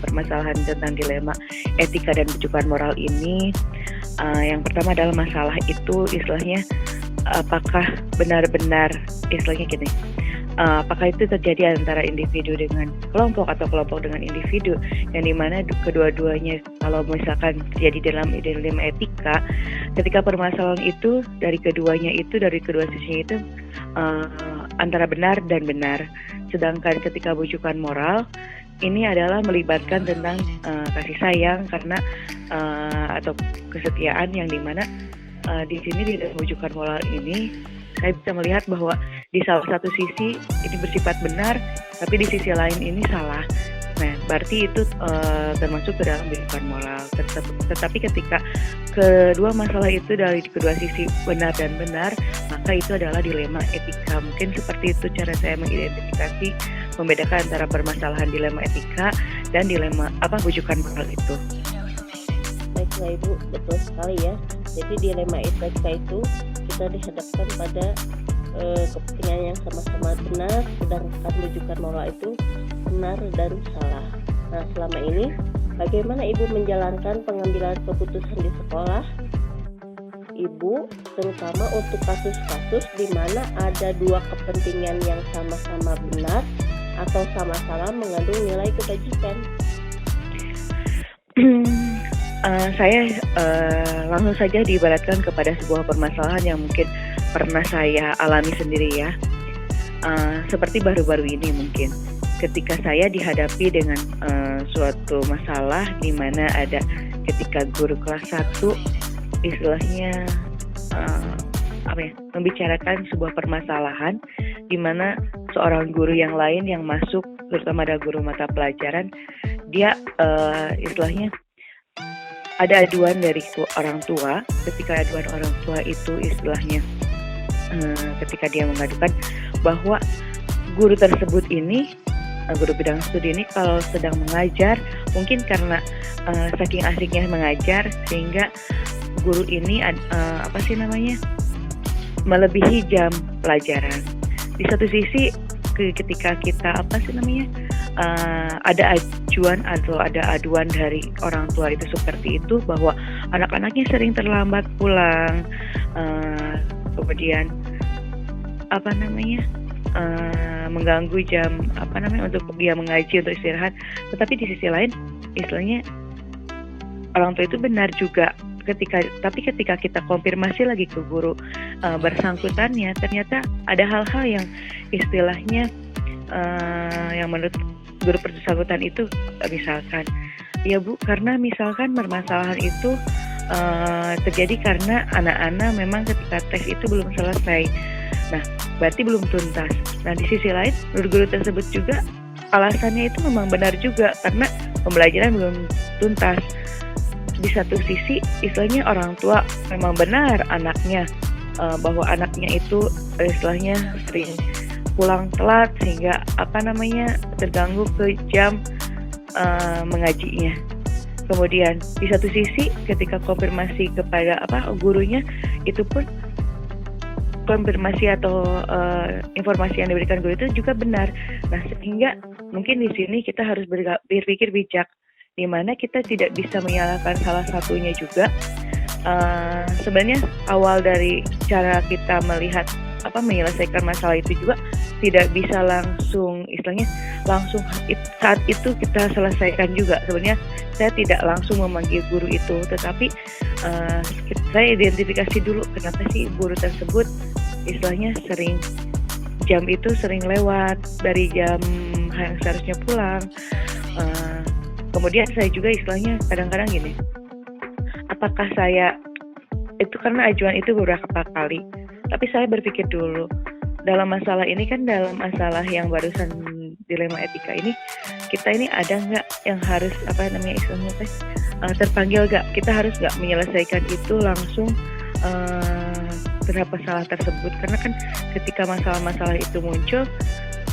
permasalahan tentang dilema etika dan bujukan moral ini, yang pertama adalah masalah itu istilahnya apakah benar-benar istilahnya gini, apakah itu terjadi antara individu dengan kelompok atau kelompok dengan individu, yang dimana kedua-duanya kalau misalkan terjadi dalam dilema etika, ketika permasalahan itu dari kedua sisinya itu antara benar dan benar. Sedangkan ketika bujukan moral ini adalah melibatkan tentang kasih sayang karena atau kesetiaan, yang dimana di sini di dalam bujukan moral ini saya bisa melihat bahwa di salah satu sisi ini bersifat benar, tapi di sisi lain ini salah. Nah, berarti itu termasuk ke dalam bujukan moral. Tetapi ketika kedua masalah itu dari kedua sisi benar dan benar, maka itu adalah dilema etika. Mungkin seperti itu cara saya mengidentifikasi, membedakan antara permasalahan dilema etika dan dilema bujukan moral itu. Baiklah Ibu, betul sekali ya. Jadi dilema etika itu kita dihadapkan pada kepentingan yang sama-sama benar, sedangkan bujukan moral itu benar dan salah. Nah, selama ini bagaimana Ibu menjalankan pengambilan keputusan di sekolah Ibu, terutama untuk kasus-kasus di mana ada dua kepentingan yang sama-sama benar atau sama-sama mengandung nilai kebajikan? Saya langsung saja diibaratkan kepada sebuah permasalahan yang mungkin pernah saya alami sendiri ya. Seperti baru-baru ini mungkin ketika saya dihadapi dengan suatu masalah di mana ada ketika guru kelas 1 istilahnya membicarakan sebuah permasalahan di mana seorang guru yang lain yang masuk, terutama ada guru mata pelajaran, dia istilahnya ada aduan dari orang tua. Ketika aduan orang tua itu istilahnya ketika dia mengadukan bahwa guru tersebut ini, guru bidang studi ini kalau sedang mengajar, mungkin karena saking asiknya mengajar sehingga guru ini melebihi jam pelajaran. Di satu sisi ketika kita ada ajuan atau ada aduan dari orang tua itu seperti itu, bahwa anak-anaknya sering terlambat pulang, kemudian mengganggu jam untuk dia mengaji, untuk istirahat. Tetapi di sisi lain istilahnya orang tua itu benar juga. Tapi ketika kita konfirmasi lagi ke guru bersangkutannya, ternyata ada hal-hal yang istilahnya yang menurut guru bersangkutan itu, misalkan, ya Bu, karena misalkan permasalahan itu terjadi karena anak-anak memang ketika tes itu belum selesai. Nah, berarti belum tuntas. Nah, di sisi lain, menurut guru tersebut juga alasannya itu memang benar juga karena pembelajaran belum tuntas. Di satu sisi, istilahnya orang tua memang benar anaknya, bahwa anaknya itu istilahnya sering pulang telat sehingga terganggu ke jam mengajinya. Kemudian di satu sisi ketika konfirmasi kepada gurunya, itu pun konfirmasi atau informasi yang diberikan guru itu juga benar. Nah, sehingga mungkin di sini kita harus berpikir bijak, di mana kita tidak bisa menyalahkan salah satunya juga. Sebenarnya awal dari cara kita melihat menyelesaikan masalah itu juga tidak bisa langsung saat itu kita selesaikan juga. Sebenarnya saya tidak langsung memanggil guru itu, tetapi saya identifikasi dulu kenapa sih guru tersebut jam itu sering lewat dari jam yang seharusnya pulang. Kemudian saya juga kadang-kadang gini, apakah saya itu karena ajuan itu beberapa kali, tapi saya berpikir dulu dalam masalah ini dalam masalah yang barusan dilema etika ini, kita ini ada nggak yang harus terpanggil nggak? Kita harus nggak menyelesaikan itu langsung terhadap masalah tersebut, karena kan ketika masalah-masalah itu muncul,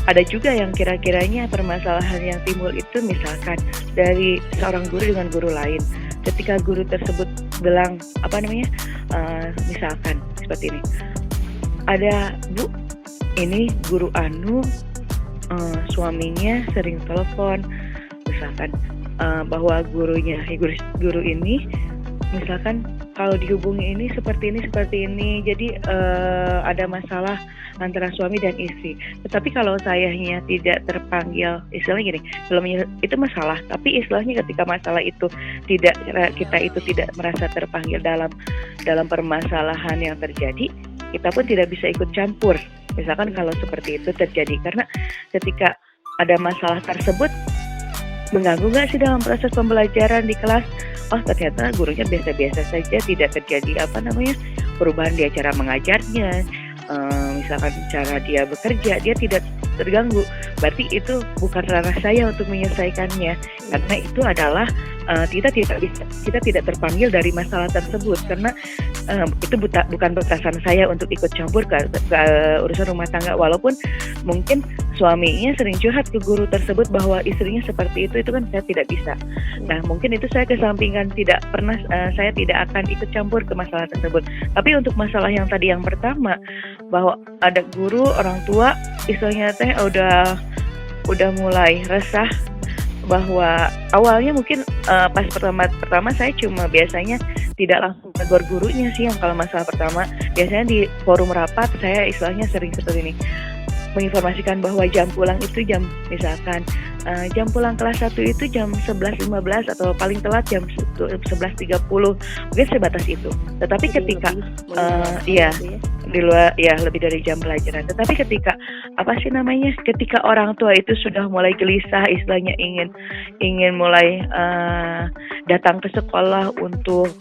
ada juga yang kira-kiranya permasalahan yang timbul itu misalkan dari seorang guru dengan guru lain. Ketika guru tersebut bilang misalkan seperti ini, ada Bu, ini guru Anu, suaminya sering telepon, misalkan bahwa guru ini misalkan kalau dihubungi ini seperti ini, jadi ada masalah antara suami dan istri. Tetapi kalau sayanya tidak terpanggil, istilahnya gini, itu masalah, tapi istilahnya ketika masalah itu kita tidak merasa terpanggil dalam permasalahan yang terjadi, kita pun tidak bisa ikut campur. Misalkan kalau seperti itu terjadi, karena ketika ada masalah tersebut mengganggu nggak sih dalam proses pembelajaran di kelas? Oh, ternyata gurunya biasa-biasa saja, tidak terjadi perubahan di cara mengajarnya, misalkan cara dia bekerja, dia tidak terganggu. Berarti itu bukan ranah saya untuk menyelesaikannya, karena itu adalah kita tidak terpanggil dari masalah tersebut, karena itu bukan batasan saya untuk ikut campur ke urusan rumah tangga. Walaupun mungkin suaminya sering curhat ke guru tersebut bahwa istrinya seperti itu kan saya tidak bisa. Nah, mungkin itu saya kesampingkan, saya tidak akan ikut campur ke masalah tersebut. Tapi untuk masalah yang tadi yang pertama, bahwa ada guru orang tua istilahnya udah mulai resah, bahwa awalnya mungkin pas pertama saya cuma biasanya tidak langsung tegur gurunya sih, yang kalau masalah pertama biasanya di forum rapat saya istilahnya sering seperti ini, menginformasikan bahwa jam pulang itu misalkan jam pulang kelas 1 itu jam 11.15 atau paling telat jam 11.30, mungkin sebatas itu. Tetapi ketika di luar lebih dari jam pelajaran. Tetapi ketika ketika orang tua itu sudah mulai gelisah, istilahnya ingin mulai datang ke sekolah untuk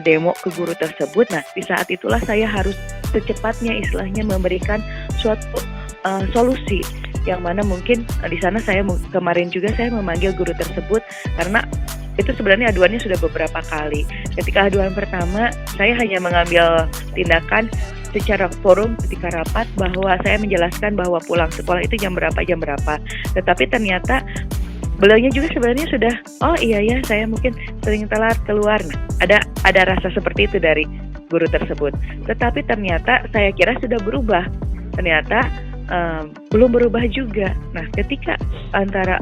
demo ke guru tersebut. Nah, di saat itulah saya harus secepatnya memberikan suatu solusi, yang mana mungkin di sana kemarin juga saya memanggil guru tersebut, karena itu sebenarnya aduannya sudah beberapa kali. Ketika aduan pertama, saya hanya mengambil tindakan secara forum ketika rapat bahwa saya menjelaskan bahwa pulang sekolah itu jam berapa. Tetapi ternyata beliaunya juga sebenarnya sudah, oh iya ya, saya mungkin sering telat keluar. Nah, ada rasa seperti itu dari guru tersebut. Tetapi ternyata saya kira sudah berubah. Ternyata belum berubah juga. Nah, ketika ada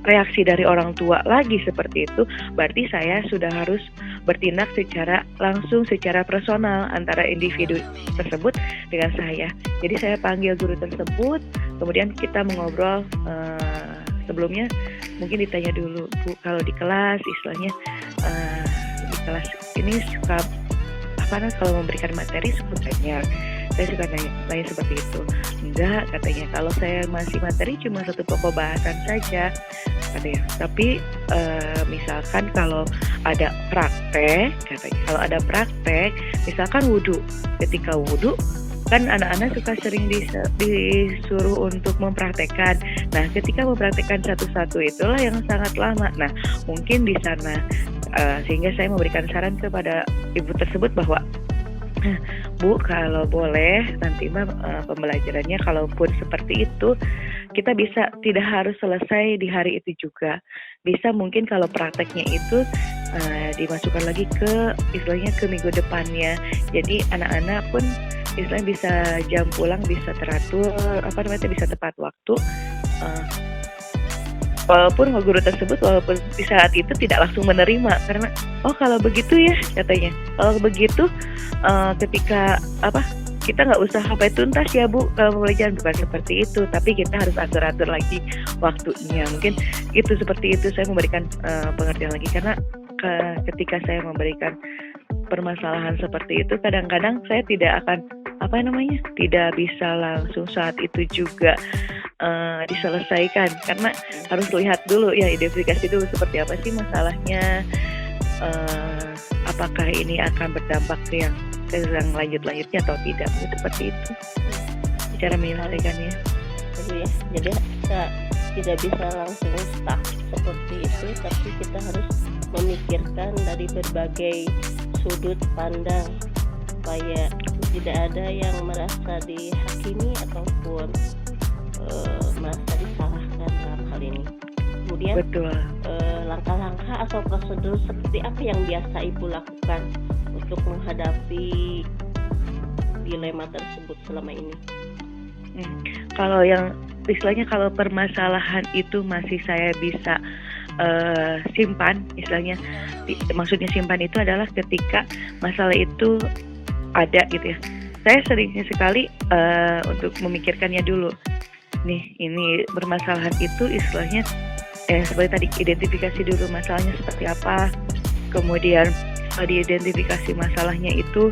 reaksi dari orang tua lagi seperti itu, berarti saya sudah harus bertindak secara personal antara individu tersebut dengan saya. Jadi saya panggil guru tersebut, kemudian kita mengobrol. Sebelumnya mungkin ditanya dulu, Bu, kalau di kelas istilahnya di kelas ini suka kalau memberikan materi suka tanya. Saya suka nanya seperti itu. Enggak, katanya, kalau saya masih materi cuma satu pokok bahasan saja, katanya. Tapi misalkan kalau ada praktek, misalkan wudhu. Ketika wudhu, kan anak-anak suka sering disuruh untuk mempraktekkan. Nah, ketika mempraktekkan satu-satu itulah yang sangat lama. Nah, mungkin di sana sehingga saya memberikan saran kepada ibu tersebut bahwa Bu, kalau boleh nanti Mbak pembelajarannya kalaupun seperti itu kita bisa tidak harus selesai di hari itu juga. Bisa mungkin kalau prakteknya itu dimasukkan lagi ke istilahnya ke minggu depannya. Jadi anak-anak pun istilahnya bisa jam pulang bisa teratur, bisa tepat waktu. Walaupun guru tersebut walaupun di saat itu tidak langsung menerima karena kalau begitu ya katanya kalau begitu ketika kita nggak usah sampai tuntas ya Bu kalau pembelajaran, bukan seperti itu, tapi kita harus atur-atur lagi waktunya. Mungkin itu seperti itu saya memberikan pengertian lagi karena ketika saya memberikan permasalahan seperti itu kadang-kadang saya tidak akan tidak bisa langsung saat itu juga diselesaikan karena harus lihat dulu ya, identifikasi dulu seperti apa sih masalahnya, apakah ini akan berdampak ke yang lanjut-lanjutnya atau tidak, seperti itu cara menyelesaikannya. Jadi kita tidak bisa langsung stuck seperti itu, tapi kita harus memikirkan dari berbagai sudut pandang supaya tidak ada yang merasa dihakimi ataupun merasa disalahkan dalam hal ini. Kemudian Betul. Langkah-langkah atau prosedur seperti apa yang biasa Ibu lakukan untuk menghadapi dilema tersebut selama ini? Kalau yang istilahnya kalau permasalahan itu masih saya bisa simpan, istilahnya maksudnya simpan itu adalah ketika masalah itu ada gitu ya. Saya sering sekali untuk memikirkannya dulu. Nih, ini permasalahan itu istilahnya seperti tadi identifikasi dulu masalahnya seperti apa. Kemudian diidentifikasi masalahnya itu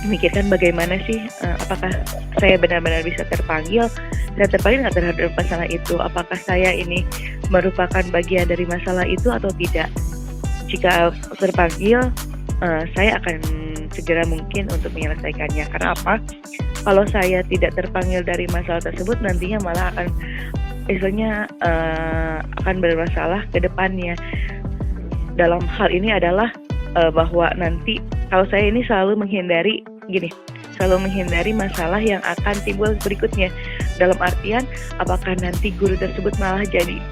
memikirkan bagaimana sih apakah saya benar-benar bisa terpanggil nggak terhadap masalah itu, apakah saya ini merupakan bagian dari masalah itu atau tidak. Jika terpanggil saya akan segera mungkin untuk menyelesaikannya. Karena apa? Kalau saya tidak terpanggil dari masalah tersebut nantinya malah akan istilahnya akan bermasalah ke depannya. Dalam hal ini adalah bahwa nanti kalau saya ini selalu menghindari masalah yang akan timbul berikutnya. Dalam artian apakah nanti guru tersebut malah jadi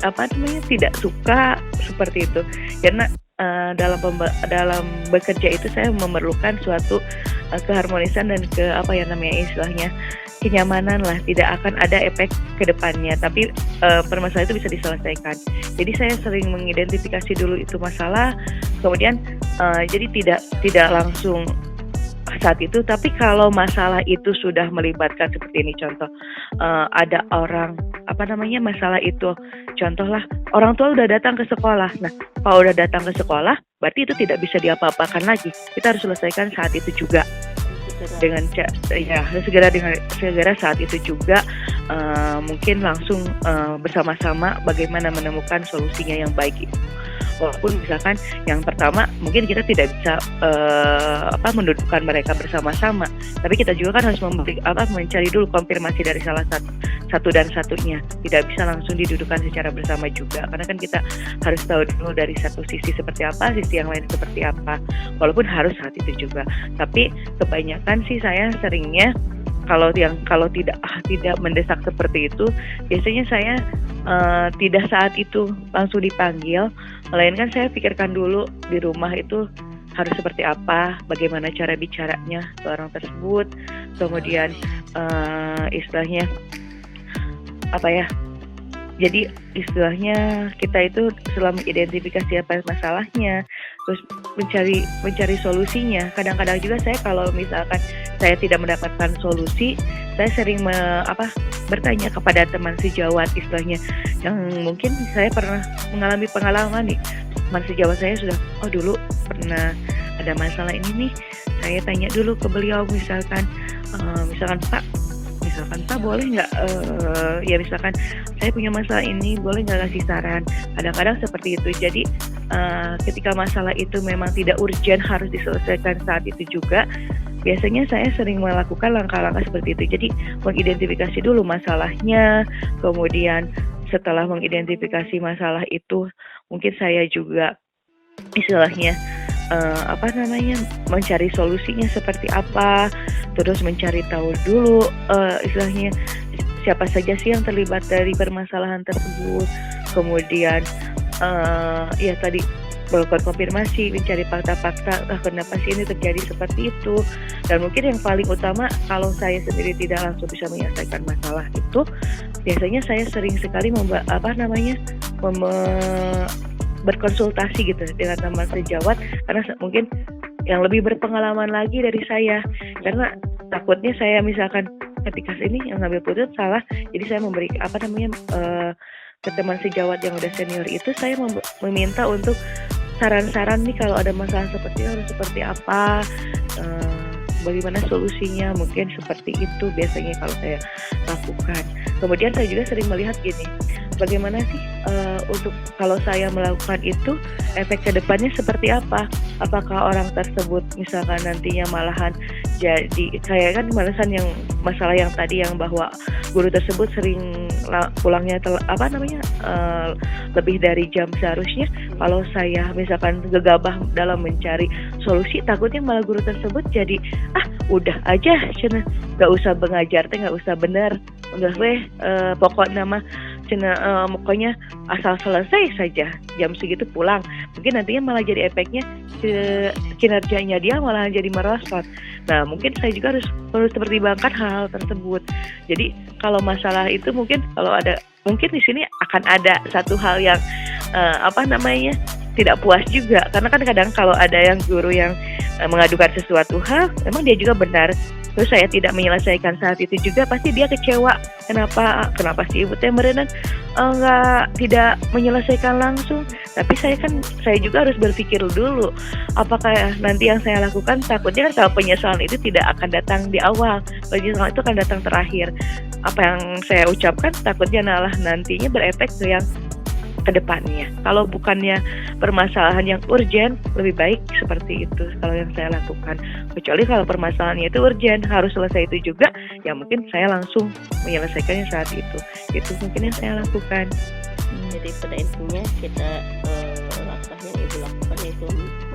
tidak suka seperti itu. Karena dalam bekerja itu saya memerlukan suatu keharmonisan dan istilahnya kenyamanan lah, tidak akan ada efek ke depannya, tapi permasalahan itu bisa diselesaikan. Jadi saya sering mengidentifikasi dulu itu masalah, kemudian jadi tidak langsung saat itu, tapi kalau masalah itu sudah melibatkan seperti ini contoh, ada orang masalah itu contohlah orang tua udah datang ke sekolah. Nah, kalau udah datang ke sekolah berarti itu tidak bisa diapa-apakan lagi, kita harus selesaikan saat itu juga dengan segera saat itu juga, mungkin langsung bersama-sama bagaimana menemukan solusinya yang baik itu. Walaupun misalkan yang pertama mungkin kita tidak bisa mendudukkan mereka bersama-sama, tapi kita juga kan harus mencari dulu konfirmasi dari salah satu dan satunya. Tidak bisa langsung didudukkan secara bersama juga, karena kan kita harus tahu dulu dari satu sisi seperti apa, sisi yang lain seperti apa. Walaupun harus saat itu juga, tapi kebanyakan sih saya seringnya kalau tidak mendesak seperti itu, biasanya saya tidak saat itu langsung dipanggil, melainkan saya pikirkan dulu di rumah itu harus seperti apa, bagaimana cara bicaranya ke orang tersebut, kemudian istilahnya jadi istilahnya kita itu setelah mengidentifikasi apa masalahnya, terus mencari solusinya. Kadang-kadang juga saya kalau misalkan saya tidak mendapatkan solusi, saya sering bertanya kepada teman sejawat istilahnya, yang mungkin saya pernah mengalami pengalaman nih. Teman sejawat saya sudah dulu pernah ada masalah ini nih, saya tanya dulu ke beliau misalkan Pak boleh nggak misalkan saya punya masalah ini, boleh nggak kasih saran. Kadang-kadang seperti itu. Jadi ketika masalah itu memang tidak urgent harus diselesaikan saat itu juga, biasanya saya sering melakukan langkah-langkah seperti itu. Jadi mengidentifikasi dulu masalahnya, kemudian setelah mengidentifikasi masalah itu mungkin saya juga istilahnya mencari solusinya seperti apa, terus mencari tahu dulu istilahnya siapa saja sih yang terlibat dari permasalahan tersebut, kemudian ya tadi melakukan konfirmasi, mencari fakta-fakta kenapa sih ini terjadi seperti itu. Dan mungkin yang paling utama, kalau saya sendiri tidak langsung bisa menyelesaikan masalah itu, biasanya saya sering sekali berkonsultasi gitu dengan teman sejawat, karena mungkin yang lebih berpengalaman lagi dari saya, karena takutnya saya misalkan ketika ini yang ngambil putus salah, jadi saya memberi ke teman sejawat yang udah senior itu, saya meminta untuk saran-saran nih kalau ada masalah seperti itu harus seperti apa, bagaimana solusinya, mungkin seperti itu biasanya kalau saya lakukan. Kemudian saya juga sering melihat gini, bagaimana sih untuk kalau saya melakukan itu efek kedepannya seperti apa? Apakah orang tersebut misalkan nantinya malahan jadi kayak kan masalah yang tadi yang bahwa guru tersebut sering pulangnya lebih dari jam seharusnya. Kalau saya misalkan gegabah dalam mencari solusi, takutnya malah guru tersebut jadi udah aja cina nggak usah mengajar nggak usah bener, udah pokoknya mah pokoknya asal selesai saja jam segitu pulang. Mungkin nantinya malah jadi efeknya kinerjanya dia malah jadi merosot. Nah mungkin saya juga harus pertimbangkan hal tersebut. Jadi kalau masalah itu mungkin di sini akan ada satu hal yang tidak puas juga, karena kan kadang kalau ada yang guru yang mengadukan sesuatu hal, memang dia juga benar, terus saya tidak menyelesaikan saat itu juga, pasti dia kecewa. Kenapa sih ibu teh merenang tidak menyelesaikan langsung? Tapi saya juga harus berpikir dulu, apakah nanti yang saya lakukan, takutnya kan kalau penyesalan itu tidak akan datang di awal, penyesalan itu akan datang terakhir. Apa yang saya ucapkan takutnya malah nantinya berefek ke yang kedepannya. Kalau bukannya permasalahan yang urgent, lebih baik seperti itu kalau yang saya lakukan. Kecuali kalau permasalahannya itu urgent, harus selesai itu juga, ya mungkin saya langsung menyelesaikannya saat itu. Itu mungkin yang saya lakukan. Jadi pada intinya kita langkah yang ibu lakukan yaitu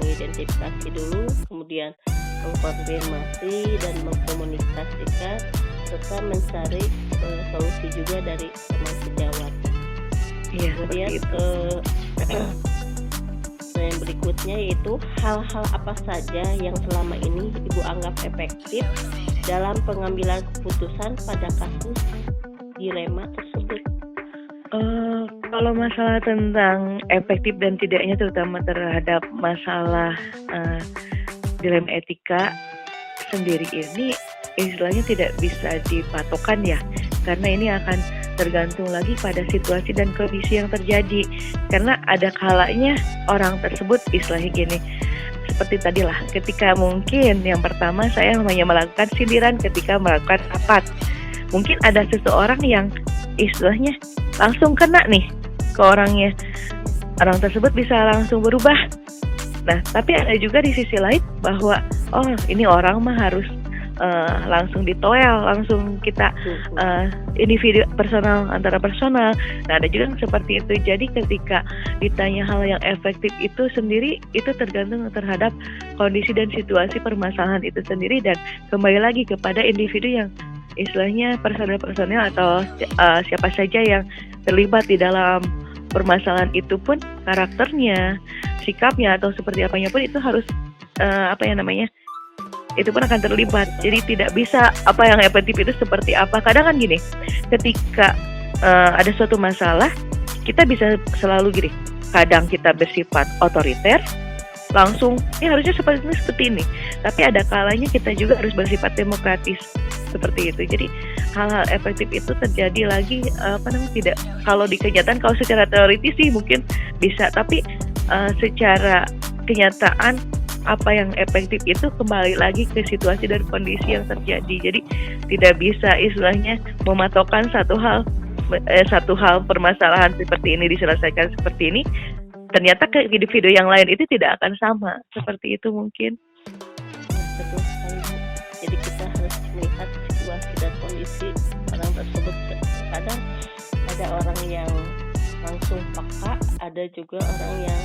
mengidentifikasi dulu, kemudian mengkonfirmasi dan mengkomunikasikan, serta mencari solusi juga dari teman sejawat. Iya, kemudian yang berikutnya yaitu hal-hal apa saja yang selama ini ibu anggap efektif dalam pengambilan keputusan pada kasus dilema tersebut. Kalau masalah tentang efektif dan tidaknya, terutama terhadap masalah dilema etika sendiri ini, istilahnya tidak bisa dipatokan ya, karena ini akan tergantung lagi pada situasi dan kondisi yang terjadi. Karena ada kalanya orang tersebut istilahnya gini, seperti tadilah, ketika mungkin yang pertama saya hanya melakukan sindiran ketika melakukan rapat, mungkin ada seseorang yang istilahnya langsung kena nih ke orangnya, orang tersebut bisa langsung berubah. Nah tapi ada juga di sisi lain bahwa ini orang mah harus langsung ditoel, langsung kita individu personal antara personal. Nah ada juga yang seperti itu. Jadi ketika ditanya hal yang efektif itu sendiri, itu tergantung terhadap kondisi dan situasi permasalahan itu sendiri, dan kembali lagi kepada individu yang istilahnya personal atau siapa saja yang terlibat di dalam permasalahan itu pun, karakternya, sikapnya atau seperti apanya pun itu harus itu pun akan terlibat. Jadi tidak bisa apa yang efektif itu seperti apa. Kadang kan gini, ketika ada suatu masalah, kita bisa selalu gini, kadang kita bersifat otoriter, langsung harusnya seperti ini. Tapi ada kalanya kita juga harus bersifat demokratis, seperti itu. Jadi hal-hal efektif itu terjadi lagi tidak, kalau di kenyataan, kalau secara teoritis sih mungkin bisa, tapi secara kenyataan apa yang efektif itu kembali lagi ke situasi dan kondisi yang terjadi. Jadi tidak bisa istilahnya mematokkan satu hal permasalahan seperti ini diselesaikan seperti ini, ternyata ke individu yang lain itu tidak akan sama. Seperti itu mungkin. Betul sekali. Jadi kita harus melihat situasi dan kondisi orang tersebut. Kadang ada orang yang langsung peka, ada juga orang yang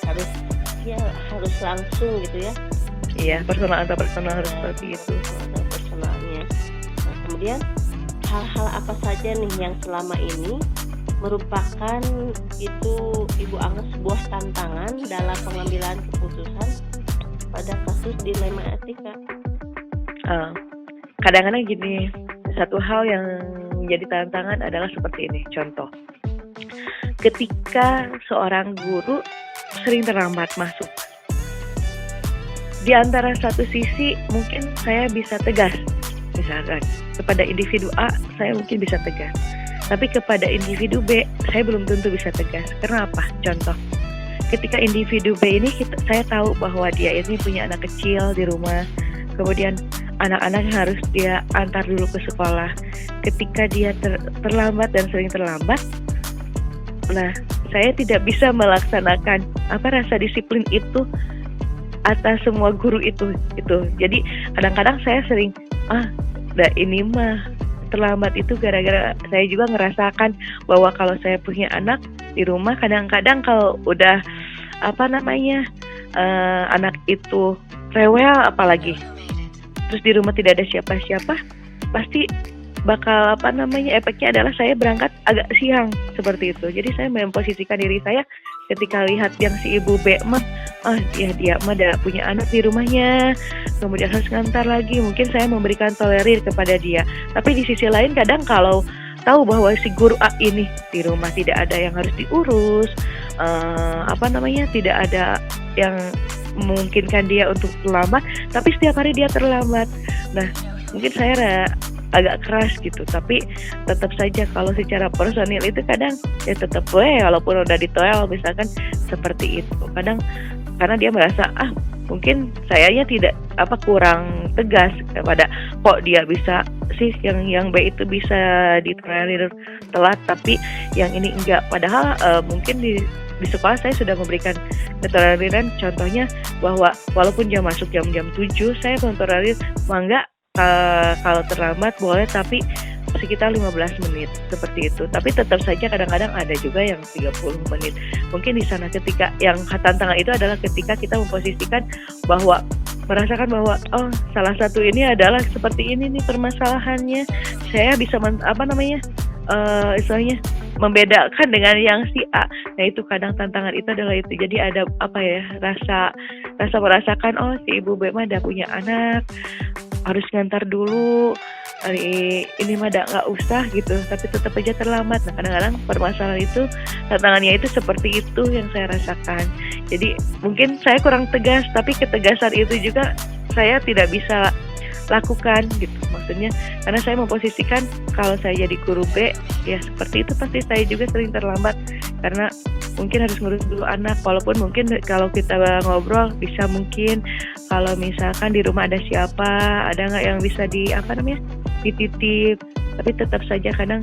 harus ya harus langsung gitu ya. Iya, personal antar personal harus seperti itu. Ada personalnya. Nah, kemudian hal-hal apa saja nih yang selama ini merupakan itu Ibu anggap sebuah tantangan dalam pengambilan keputusan pada kasus dilema etika? Kadang-kadang gini, satu hal yang menjadi tantangan adalah seperti ini. Contoh, ketika seorang guru sering terlambat masuk, di antara satu sisi mungkin saya bisa tegas, misalkan kepada individu A saya mungkin bisa tegas, tapi kepada individu B saya belum tentu bisa tegas. Kenapa? Contoh, ketika individu B ini saya tahu bahwa dia ini punya anak kecil di rumah, kemudian anak-anak harus dia antar dulu ke sekolah. Ketika dia terlambat dan sering terlambat, nah saya tidak bisa melaksanakan rasa disiplin itu atas semua guru itu. Jadi kadang-kadang saya sering ini mah terlambat itu gara-gara saya juga ngerasakan bahwa kalau saya punya anak di rumah, kadang-kadang kalau udah anak itu rewel apalagi, terus di rumah tidak ada siapa-siapa, pasti bakal efeknya adalah saya berangkat agak siang seperti itu. Jadi saya memposisikan diri saya ketika lihat yang si ibu B mah dia mah udah punya anak di rumahnya, kemudian harus ngantar lagi, mungkin saya memberikan tolerir kepada dia. Tapi di sisi lain kadang kalau tahu bahwa si guru A ini di rumah tidak ada yang harus diurus, tidak ada yang memungkinkan dia untuk terlambat, tapi setiap hari dia terlambat. Nah, mungkin saya agak keras gitu, tapi tetap saja kalau secara personil itu kadang ya tetap walaupun udah ditoel misalkan seperti itu. Kadang karena dia merasa mungkin sayanya tidak kurang tegas kepada kok dia bisa sih yang B itu bisa ditolerir telat tapi yang ini enggak. Padahal mungkin di sekolah saya sudah memberikan ketoleriran, contohnya bahwa walaupun jam masuk jam 7 saya mentolerir mangga kalau terlambat boleh tapi sekitar 15 menit seperti itu. Tapi tetap saja kadang-kadang ada juga yang 30 menit. Mungkin di sana ketika yang tantangan itu adalah ketika kita memposisikan bahwa merasakan bahwa salah satu ini adalah seperti ini nih permasalahannya. Saya bisa istilahnya membedakan dengan yang si A. Nah itu kadang tantangan itu adalah itu. Jadi ada rasa merasakan si ibu B mah udah punya anak, harus ngantar dulu, ini mah nggak usah gitu, tapi tetap aja terlambat. Nah kadang-kadang permasalahan itu tantangannya itu seperti itu yang saya rasakan. Jadi mungkin saya kurang tegas, tapi ketegasan itu juga saya tidak bisa lakukan gitu. Maksudnya karena saya memposisikan kalau saya jadi guru B ya seperti itu, pasti saya juga sering terlambat karena mungkin harus ngurus dulu anak. Walaupun mungkin kalau kita ngobrol bisa mungkin kalau misalkan di rumah ada siapa, ada nggak yang bisa dititip, tapi tetap saja kadang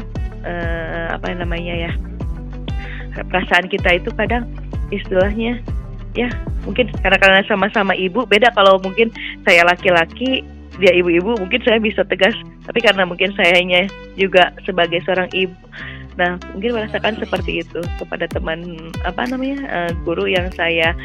perasaan kita itu kadang istilahnya ya mungkin karena sama-sama ibu beda. Kalau mungkin saya laki-laki dia ibu-ibu mungkin saya bisa tegas, tapi karena mungkin sayanya juga sebagai seorang ibu, nah mungkin merasakan seperti itu kepada teman guru yang saya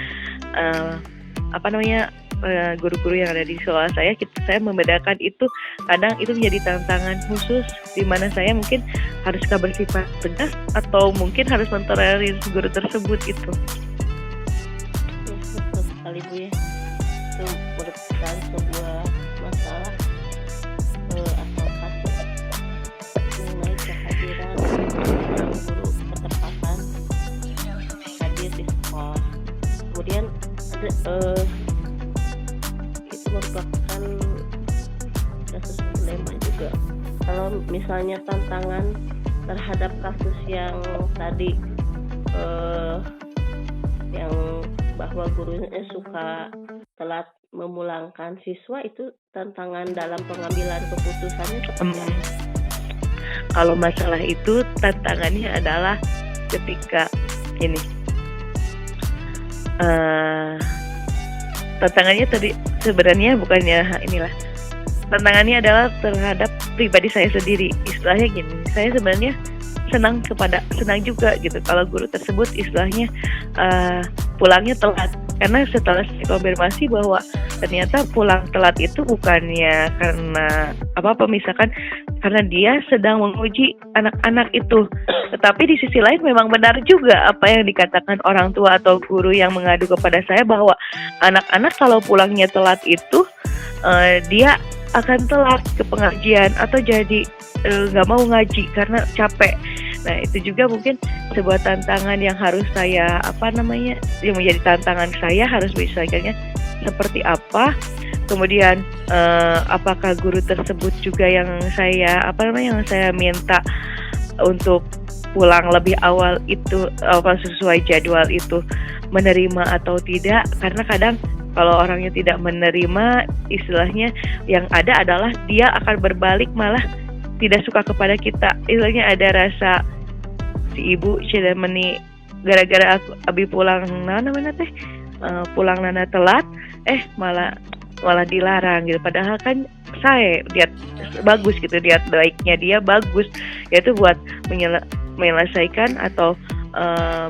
guru-guru yang ada di sekolah saya membedakan itu. Kadang itu menjadi tantangan khusus di mana saya mungkin harus bersifat tegas atau mungkin harus mentolerir guru tersebut itu. Ya, betul sekali Bu ya. Itu merupakan sebuah masalah atau kasus mengenai kehadiran seorang guru ketepatan hadir di sekolah. Kemudian itu merupakan kasus dilema juga. Kalau misalnya tantangan terhadap kasus yang tadi yang bahwa gurunya suka telat memulangkan siswa, itu tantangan dalam pengambilan keputusannya seperti apa? Kalau masalah itu tantangannya adalah ketika ini tantangannya tadi sebenarnya bukannya inilah, tantangannya adalah terhadap pribadi saya sendiri. Istilahnya gini, saya sebenarnya senang juga gitu kalau guru tersebut istilahnya pulangnya telat. karena setelah saya konfirmasi bahwa ternyata pulang telat itu bukannya karena apa-apa, misalkan karena dia sedang menguji anak-anak itu. Tetapi di sisi lain memang benar juga apa yang dikatakan orang tua atau guru yang mengadu kepada saya bahwa anak-anak kalau pulangnya telat itu dia akan telat ke pengajian atau jadi nggak mau ngaji karena capek. Nah itu juga mungkin sebuah tantangan yang harus saya yang menjadi tantangan saya, harus menyelesaikannya seperti apa. Kemudian apakah guru tersebut juga yang saya minta untuk pulang lebih awal itu sesuai jadwal itu menerima atau tidak, karena kadang kalau orangnya tidak menerima, istilahnya yang ada adalah dia akan berbalik malah tidak suka kepada kita. Istilahnya ada rasa si ibu meni gara-gara aku abi pulang pulang nana telat, malah dilarang gitu. Padahal kan saya lihat bagus gitu, lihat baiknya dia bagus, yaitu buat menyelesaikan atau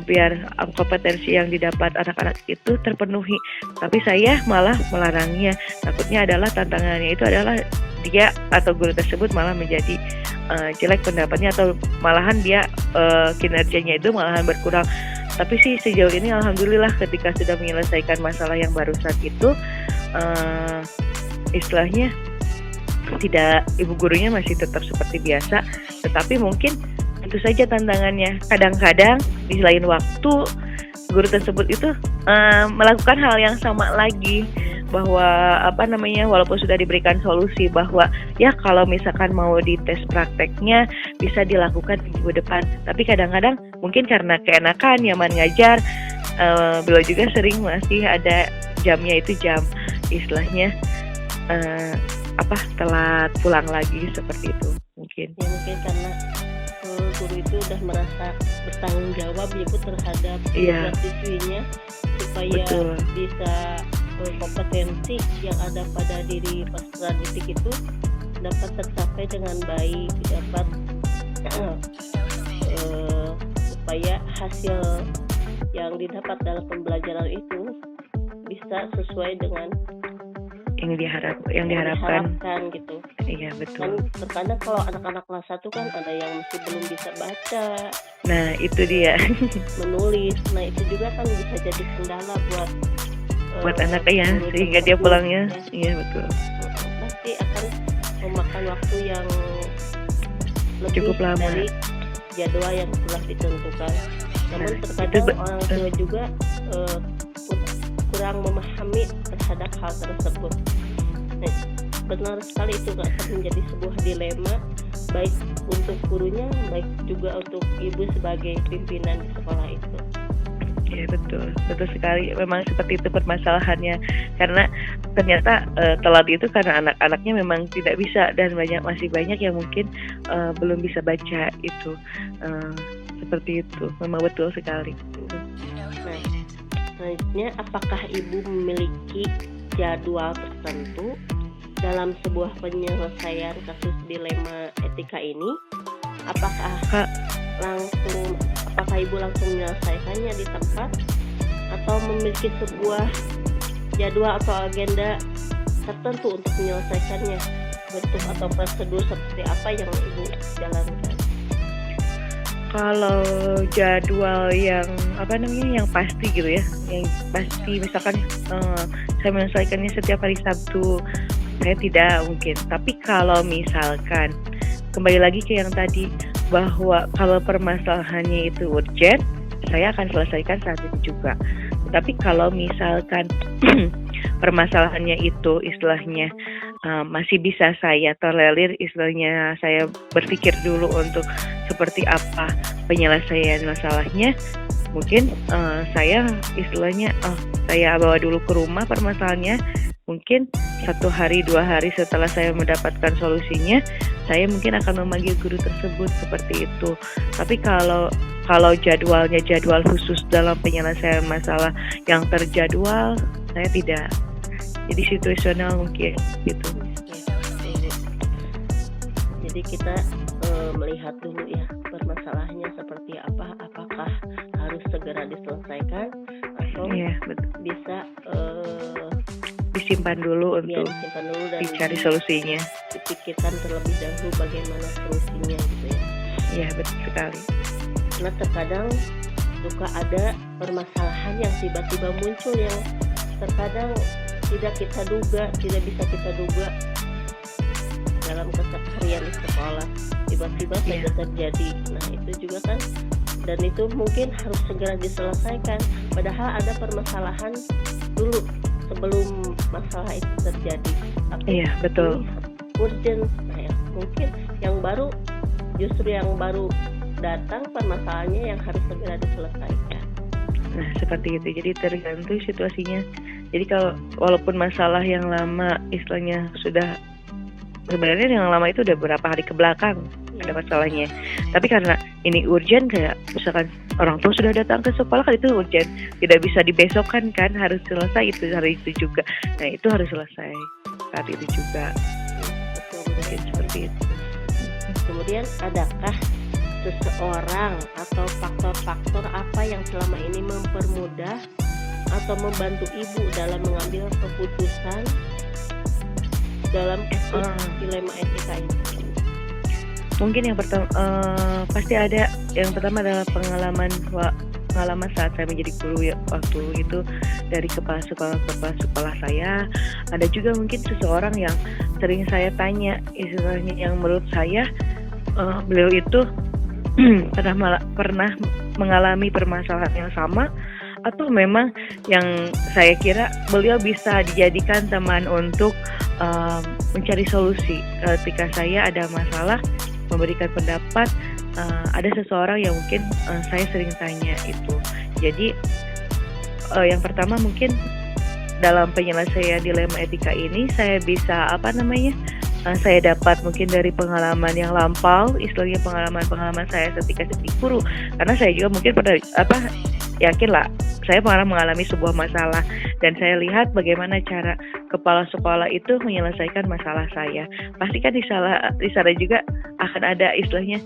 biar kompetensi yang didapat anak-anak itu terpenuhi. Tapi saya malah melarangnya. Takutnya adalah tantangannya itu adalah dia atau guru tersebut malah menjadi jelek pendapatnya, atau malahan dia kinerjanya itu malahan berkurang. Tapi sih sejauh ini alhamdulillah ketika sudah menyelesaikan masalah yang barusan itu, istilahnya tidak, ibu gurunya masih tetap seperti biasa, tetapi mungkin itu saja tantangannya. Kadang-kadang di lain waktu guru tersebut itu melakukan hal yang sama lagi, bahwa walaupun sudah diberikan solusi bahwa ya kalau misalkan mau dites prakteknya bisa dilakukan minggu depan, tapi kadang-kadang mungkin karena keenakan nyaman ngajar, beliau juga sering masih ada jamnya, itu jam istilahnya telat pulang lagi, seperti itu mungkin. Ya mungkin karena guru itu udah merasa bertanggung jawab ya Bu terhadap siswinya, supaya Betul. bisa kompetensi yang ada pada diri peserta didik itu dapat tercapai dengan baik, dapat supaya hasil yang didapat dalam pembelajaran itu bisa sesuai dengan yang diharapkan gitu. Iya betul. Kan terkadang kalau anak-anak kelas 1 kan ada yang masih belum bisa baca. Nah itu dia. Menulis. Nah itu juga kan bisa jadi kendala buat anak ya, sehingga dia pulangnya. Iya betul. Pasti akan memakan waktu yang lebih cukup lama dari jadwal yang telah ditentukan. Namun terkadang orang tua juga kurang memahami terhadap hal tersebut. Nah, benar sekali itu akan menjadi sebuah dilema, baik untuk gurunya, baik juga untuk ibu sebagai pimpinan di sekolah itu. Ya betul sekali. Memang seperti itu permasalahannya, karena ternyata telat itu karena anak-anaknya memang tidak bisa, dan masih banyak yang mungkin belum bisa baca itu. Seperti itu, memang betul sekali. Nah, selanjutnya, apakah ibu memiliki jadwal tertentu dalam sebuah penyelesaian kasus dilema etika ini? Apakah ibu langsung menyelesaikannya di tempat, atau memiliki sebuah jadwal atau agenda tertentu untuk menyelesaikannya? Bentuk atau prosedur seperti apa yang ibu jalankan? Kalau jadwal yang pasti gitu ya, yang pasti misalkan saya menyelesaikannya setiap hari Sabtu, saya tidak mungkin. Tapi kalau misalkan kembali lagi ke yang tadi, bahwa kalau permasalahannya itu urgent, saya akan selesaikan saat itu juga. Tapi kalau misalkan permasalahannya itu istilahnya masih bisa saya tolerir, istilahnya saya berpikir dulu untuk seperti apa penyelesaian masalahnya, mungkin saya istilahnya saya bawa dulu ke rumah permasalahannya. Mungkin 1 hari 2 hari setelah saya mendapatkan solusinya, saya mungkin akan memanggil guru tersebut, seperti itu. Tapi kalau jadwalnya jadwal khusus dalam penyelesaian masalah yang terjadwal, saya tidak. Jadi situasional mungkin gitu. Jadi kita melihat dulu ya permasalahannya seperti apa, apakah harus segera diselesaikan atau bisa Disimpan dulu untuk disimpan dulu dan dicari solusinya. dipikirkan terlebih dahulu bagaimana solusinya gitu ya. Ya, betul sekali. Karena terkadang suka ada permasalahan yang tiba-tiba muncul yang terkadang tidak kita duga, tidak bisa kita duga dalam keseharian di sekolah, tiba-tiba saja terjadi. Nah itu juga kan, dan itu mungkin harus segera diselesaikan, padahal ada permasalahan dulu sebelum masalah itu terjadi. Tapi Iya, betul. ini urgent. Nah, ya, mungkin yang baru, justru yang baru datang permasalahannya yang harus segera diselesaikan. Nah, seperti itu. Jadi tergantung situasinya. Jadi kalau walaupun masalah yang lama istilahnya sudah, sebenarnya yang lama itu udah berapa hari ke belakang ada masalahnya. Tapi karena ini urgent, kayak misalkan orang tua sudah datang ke sekolah, kan itu urgent, tidak bisa dibesokkan kan, harus selesai itu hari itu juga. Nah itu harus selesai saat itu juga. Betul. Mungkin seperti itu. Kemudian adakah seseorang atau faktor-faktor apa yang selama ini mempermudah atau membantu ibu dalam mengambil keputusan dalam dilema etika ini? Mungkin yang pertama pasti ada. Yang pertama adalah pengalaman saat saya menjadi guru ya, waktu itu dari kepala sekolah saya. Ada juga mungkin seseorang yang sering saya tanya, istilahnya yang menurut saya beliau itu pernah mengalami permasalahan yang sama, atau memang yang saya kira beliau bisa dijadikan teman untuk mencari solusi ketika saya ada masalah, memberikan pendapat. Ada seseorang yang mungkin saya sering tanya itu. Jadi yang pertama mungkin dalam penyelesaian dilema etika ini saya bisa saya dapat mungkin dari pengalaman yang lampau, istilahnya pengalaman saya ketika jadi guru. Karena saya juga mungkin yakin lah, saya pernah mengalami sebuah masalah dan saya lihat bagaimana cara kepala sekolah itu menyelesaikan masalah saya. Pasti kan di sana juga akan ada istilahnya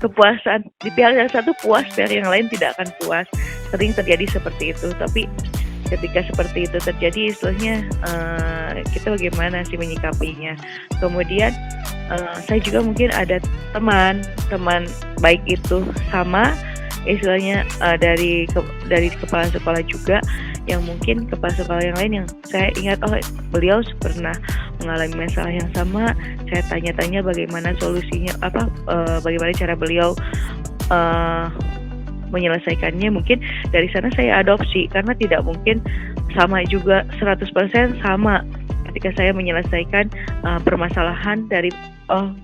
kepuasan. Di pihak yang satu puas, pihak yang lain tidak akan puas. Sering terjadi seperti itu. Tapi ketika seperti itu terjadi, istilahnya kita bagaimana sih menyikapinya. Kemudian saya juga mungkin ada teman baik itu sama istilahnya dari kepala sekolah juga, yang mungkin kepala sekolah yang lain yang saya ingat, beliau pernah mengalami masalah yang sama. Saya tanya-tanya bagaimana solusinya, bagaimana cara beliau menyelesaikannya. Mungkin dari sana saya adopsi, karena tidak mungkin sama juga 100% sama ketika saya menyelesaikan permasalahan dari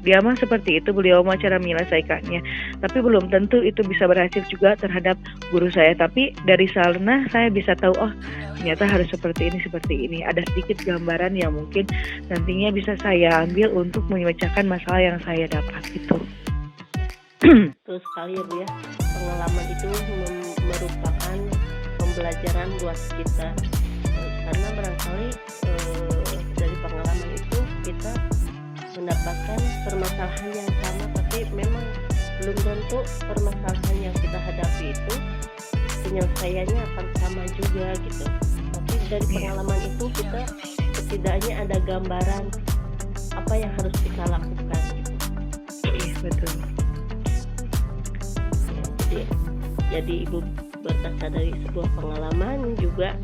dia mah seperti itu, beliau mah cara menyelesaikannya, tapi belum tentu itu bisa berhasil juga terhadap guru saya. Tapi dari sana saya bisa tahu, ternyata harus seperti ini. Ada sedikit gambaran yang mungkin nantinya bisa saya ambil untuk memecahkan masalah yang saya dapat itu. Betul sekali ya Bu ya, pengalaman itu merupakan pembelajaran buat kita, karena barangkali dari pengalaman itu kita mendapatkan permasalahan yang sama, tapi memang belum tentu permasalahan yang kita hadapi itu penyelesaiannya akan sama juga gitu. Tapi dari pengalaman itu kita setidaknya ada gambaran apa yang harus kita lakukan gitu. Iya, betul. Jadi Ibu berkaca dari sebuah pengalaman, juga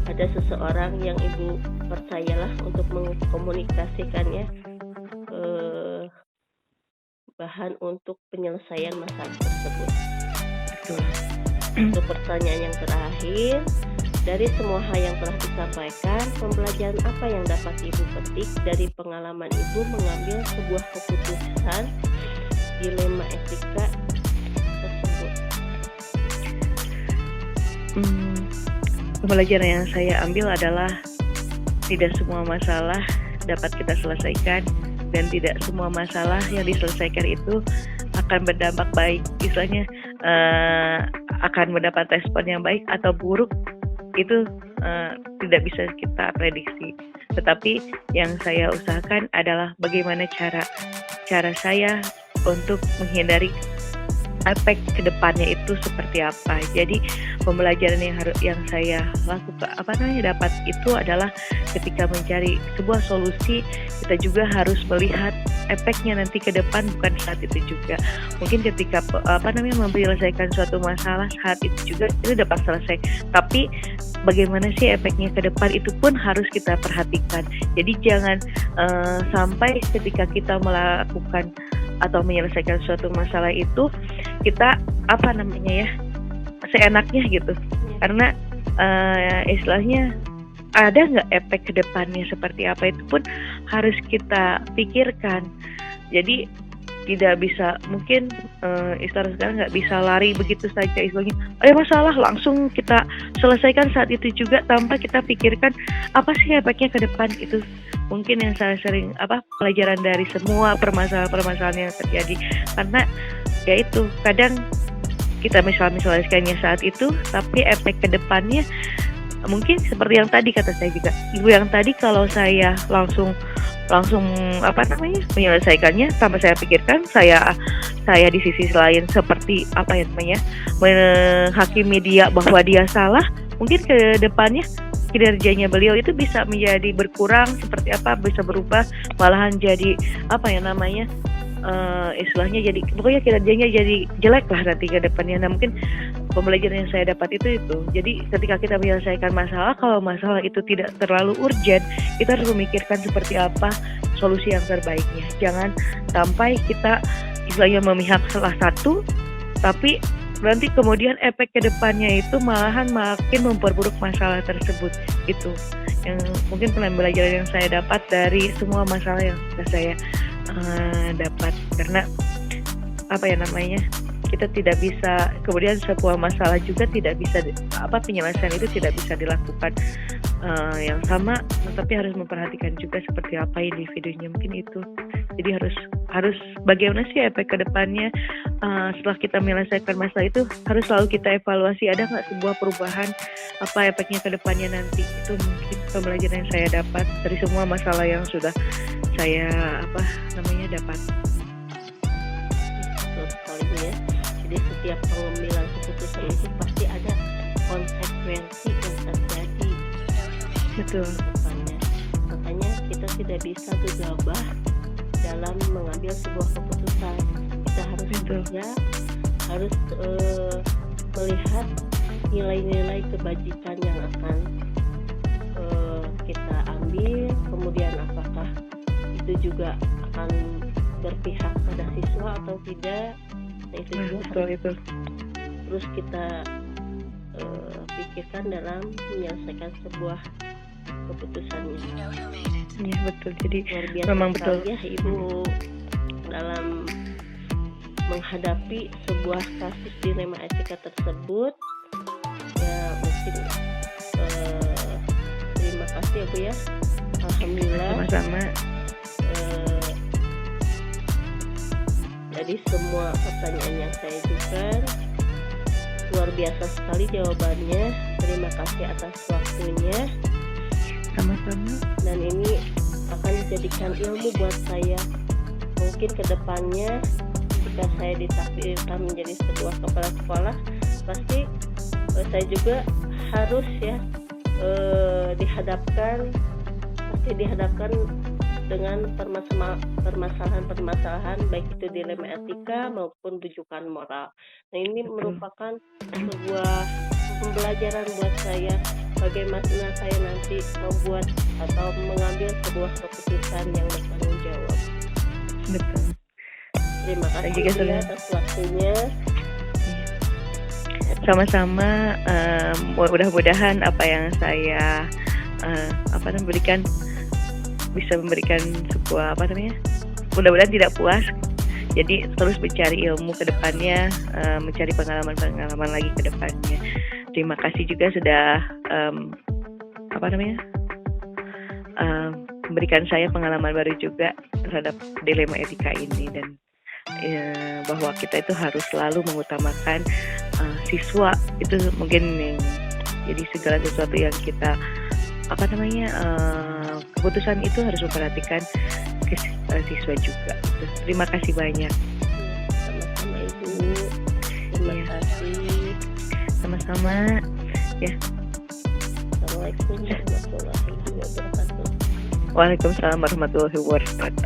ada seseorang yang Ibu percayalah untuk mengkomunikasikannya bahan untuk penyelesaian masalah tersebut. Betul. Untuk pertanyaan yang terakhir, dari semua hal yang telah disampaikan, pembelajaran apa yang dapat Ibu petik dari pengalaman Ibu mengambil sebuah keputusan dilema etika tersebut? Pembelajaran yang saya ambil adalah tidak semua masalah dapat kita selesaikan, dan tidak semua masalah yang diselesaikan itu akan berdampak baik, istilahnya akan mendapat respon yang baik atau buruk. Itu tidak bisa kita prediksi. Tetapi yang saya usahakan adalah bagaimana cara saya untuk menghindari efek kedepannya itu seperti apa. Jadi pembelajaran yang saya lakukan dapat itu adalah ketika mencari sebuah solusi, kita juga harus melihat efeknya nanti ke depan, bukan saat itu juga. Mungkin ketika menyelesaikan suatu masalah saat itu juga itu dapat selesai, tapi bagaimana sih efeknya ke depan itu pun harus kita perhatikan. Jadi jangan sampai ketika kita melakukan atau menyelesaikan suatu masalah itu kita seenaknya gitu. Karena istilahnya ada nggak efek ke depannya seperti apa, itu pun harus kita pikirkan. Jadi tidak bisa, mungkin istilah sekarang nggak bisa lari begitu saja, istilahnya ada masalah langsung kita selesaikan saat itu juga tanpa kita pikirkan apa sih efeknya ke depan. Itu mungkin yang saya sering pelajaran dari semua permasalahan yang terjadi. Karena ya itu kadang kita misalnya saat itu, tapi efek ke depannya mungkin seperti yang tadi kata saya juga, ibu yang tadi, kalau saya langsung menyelesaikannya tanpa saya pikirkan, saya di sisi lain seperti menghakimi dia bahwa dia salah, mungkin ke depannya kinerjanya beliau itu bisa menjadi berkurang, seperti bisa berubah, malahan jadi istilahnya jadi pokoknya kinerjanya jadi jelek lah nanti ke depannya. Nah, mungkin pembelajaran yang saya dapat itu. Jadi ketika kita menyelesaikan masalah, kalau masalah itu tidak terlalu urgent, kita harus memikirkan seperti apa solusi yang terbaiknya. Jangan sampai kita istilahnya memihak salah satu, tapi nanti kemudian efek ke depannya itu malahan makin memperburuk masalah tersebut. Itu yang mungkin pembelajaran yang saya dapat dari semua masalah yang saya dapat. Karena kita tidak bisa, kemudian sebuah masalah juga tidak bisa penyelesaian itu tidak bisa dilakukan yang sama, tapi harus memperhatikan juga seperti apa individunya. Mungkin itu. Jadi harus bagaimana sih efek ke depannya setelah kita menyelesaikan masalah itu, harus selalu kita evaluasi ada nggak sebuah perubahan, apa efeknya ke depannya nanti. Itu mungkin pembelajaran yang saya dapat dari semua masalah yang sudah saya dapat. Betul sekali ya. Jadi setiap pengambilan keputusan itu pasti ada konsekuensi yang terjadi. Betul. Makanya kita tidak bisa gegabah dalam mengambil sebuah keputusan. Kita harus harus melihat nilai-nilai kebajikan yang akan kita ambil, kemudian apakah itu juga akan berpihak pada siswa atau tidak. Nah, itu juga terus kita pikirkan dalam menyelesaikan sebuah keputusannya. Iya betul. Jadi luar biasa memang betul ya Ibu dalam menghadapi sebuah kasus dilema etika tersebut. Ya mungkin terima kasih ya Bu ya. Alhamdulillah. Sama-sama. Jadi semua pertanyaan yang saya ajukan luar biasa sekali jawabannya. Terima kasih atas waktunya. Sama-sama. Dan ini akan dijadikan ilmu buat saya. Mungkin kedepannya jika saya ditakdirkan menjadi sebuah kepala sekolah, pasti saya juga harus dihadapkan dengan permasalahan baik itu dilema etika maupun rujukan moral. Nah, ini merupakan sebuah pembelajaran buat saya bagaimana saya nanti membuat atau mengambil sebuah keputusan yang bertanggung jawab. Betul. Terima kasih atas waktunya. Sama-sama. Mudah-mudahan apa yang saya berikan bisa memberikan sebuah mudah-mudahan tidak puas. Jadi terus mencari ilmu ke depannya, mencari pengalaman lagi ke depannya. Terima kasih juga sudah memberikan saya pengalaman baru juga terhadap dilema etika ini, dan bahwa kita itu harus selalu mengutamakan siswa. Itu mungkin yang jadi segala sesuatu yang kita keputusan itu harus memperhatikan siswa juga. Terima kasih banyak. Sama-sama Ibu. Terima Iya. kasih. Sama-sama. Ya. Assalamualaikum warahmatullahi wabarakatuh. Waalaikumsalam warahmatullahi wabarakatuh.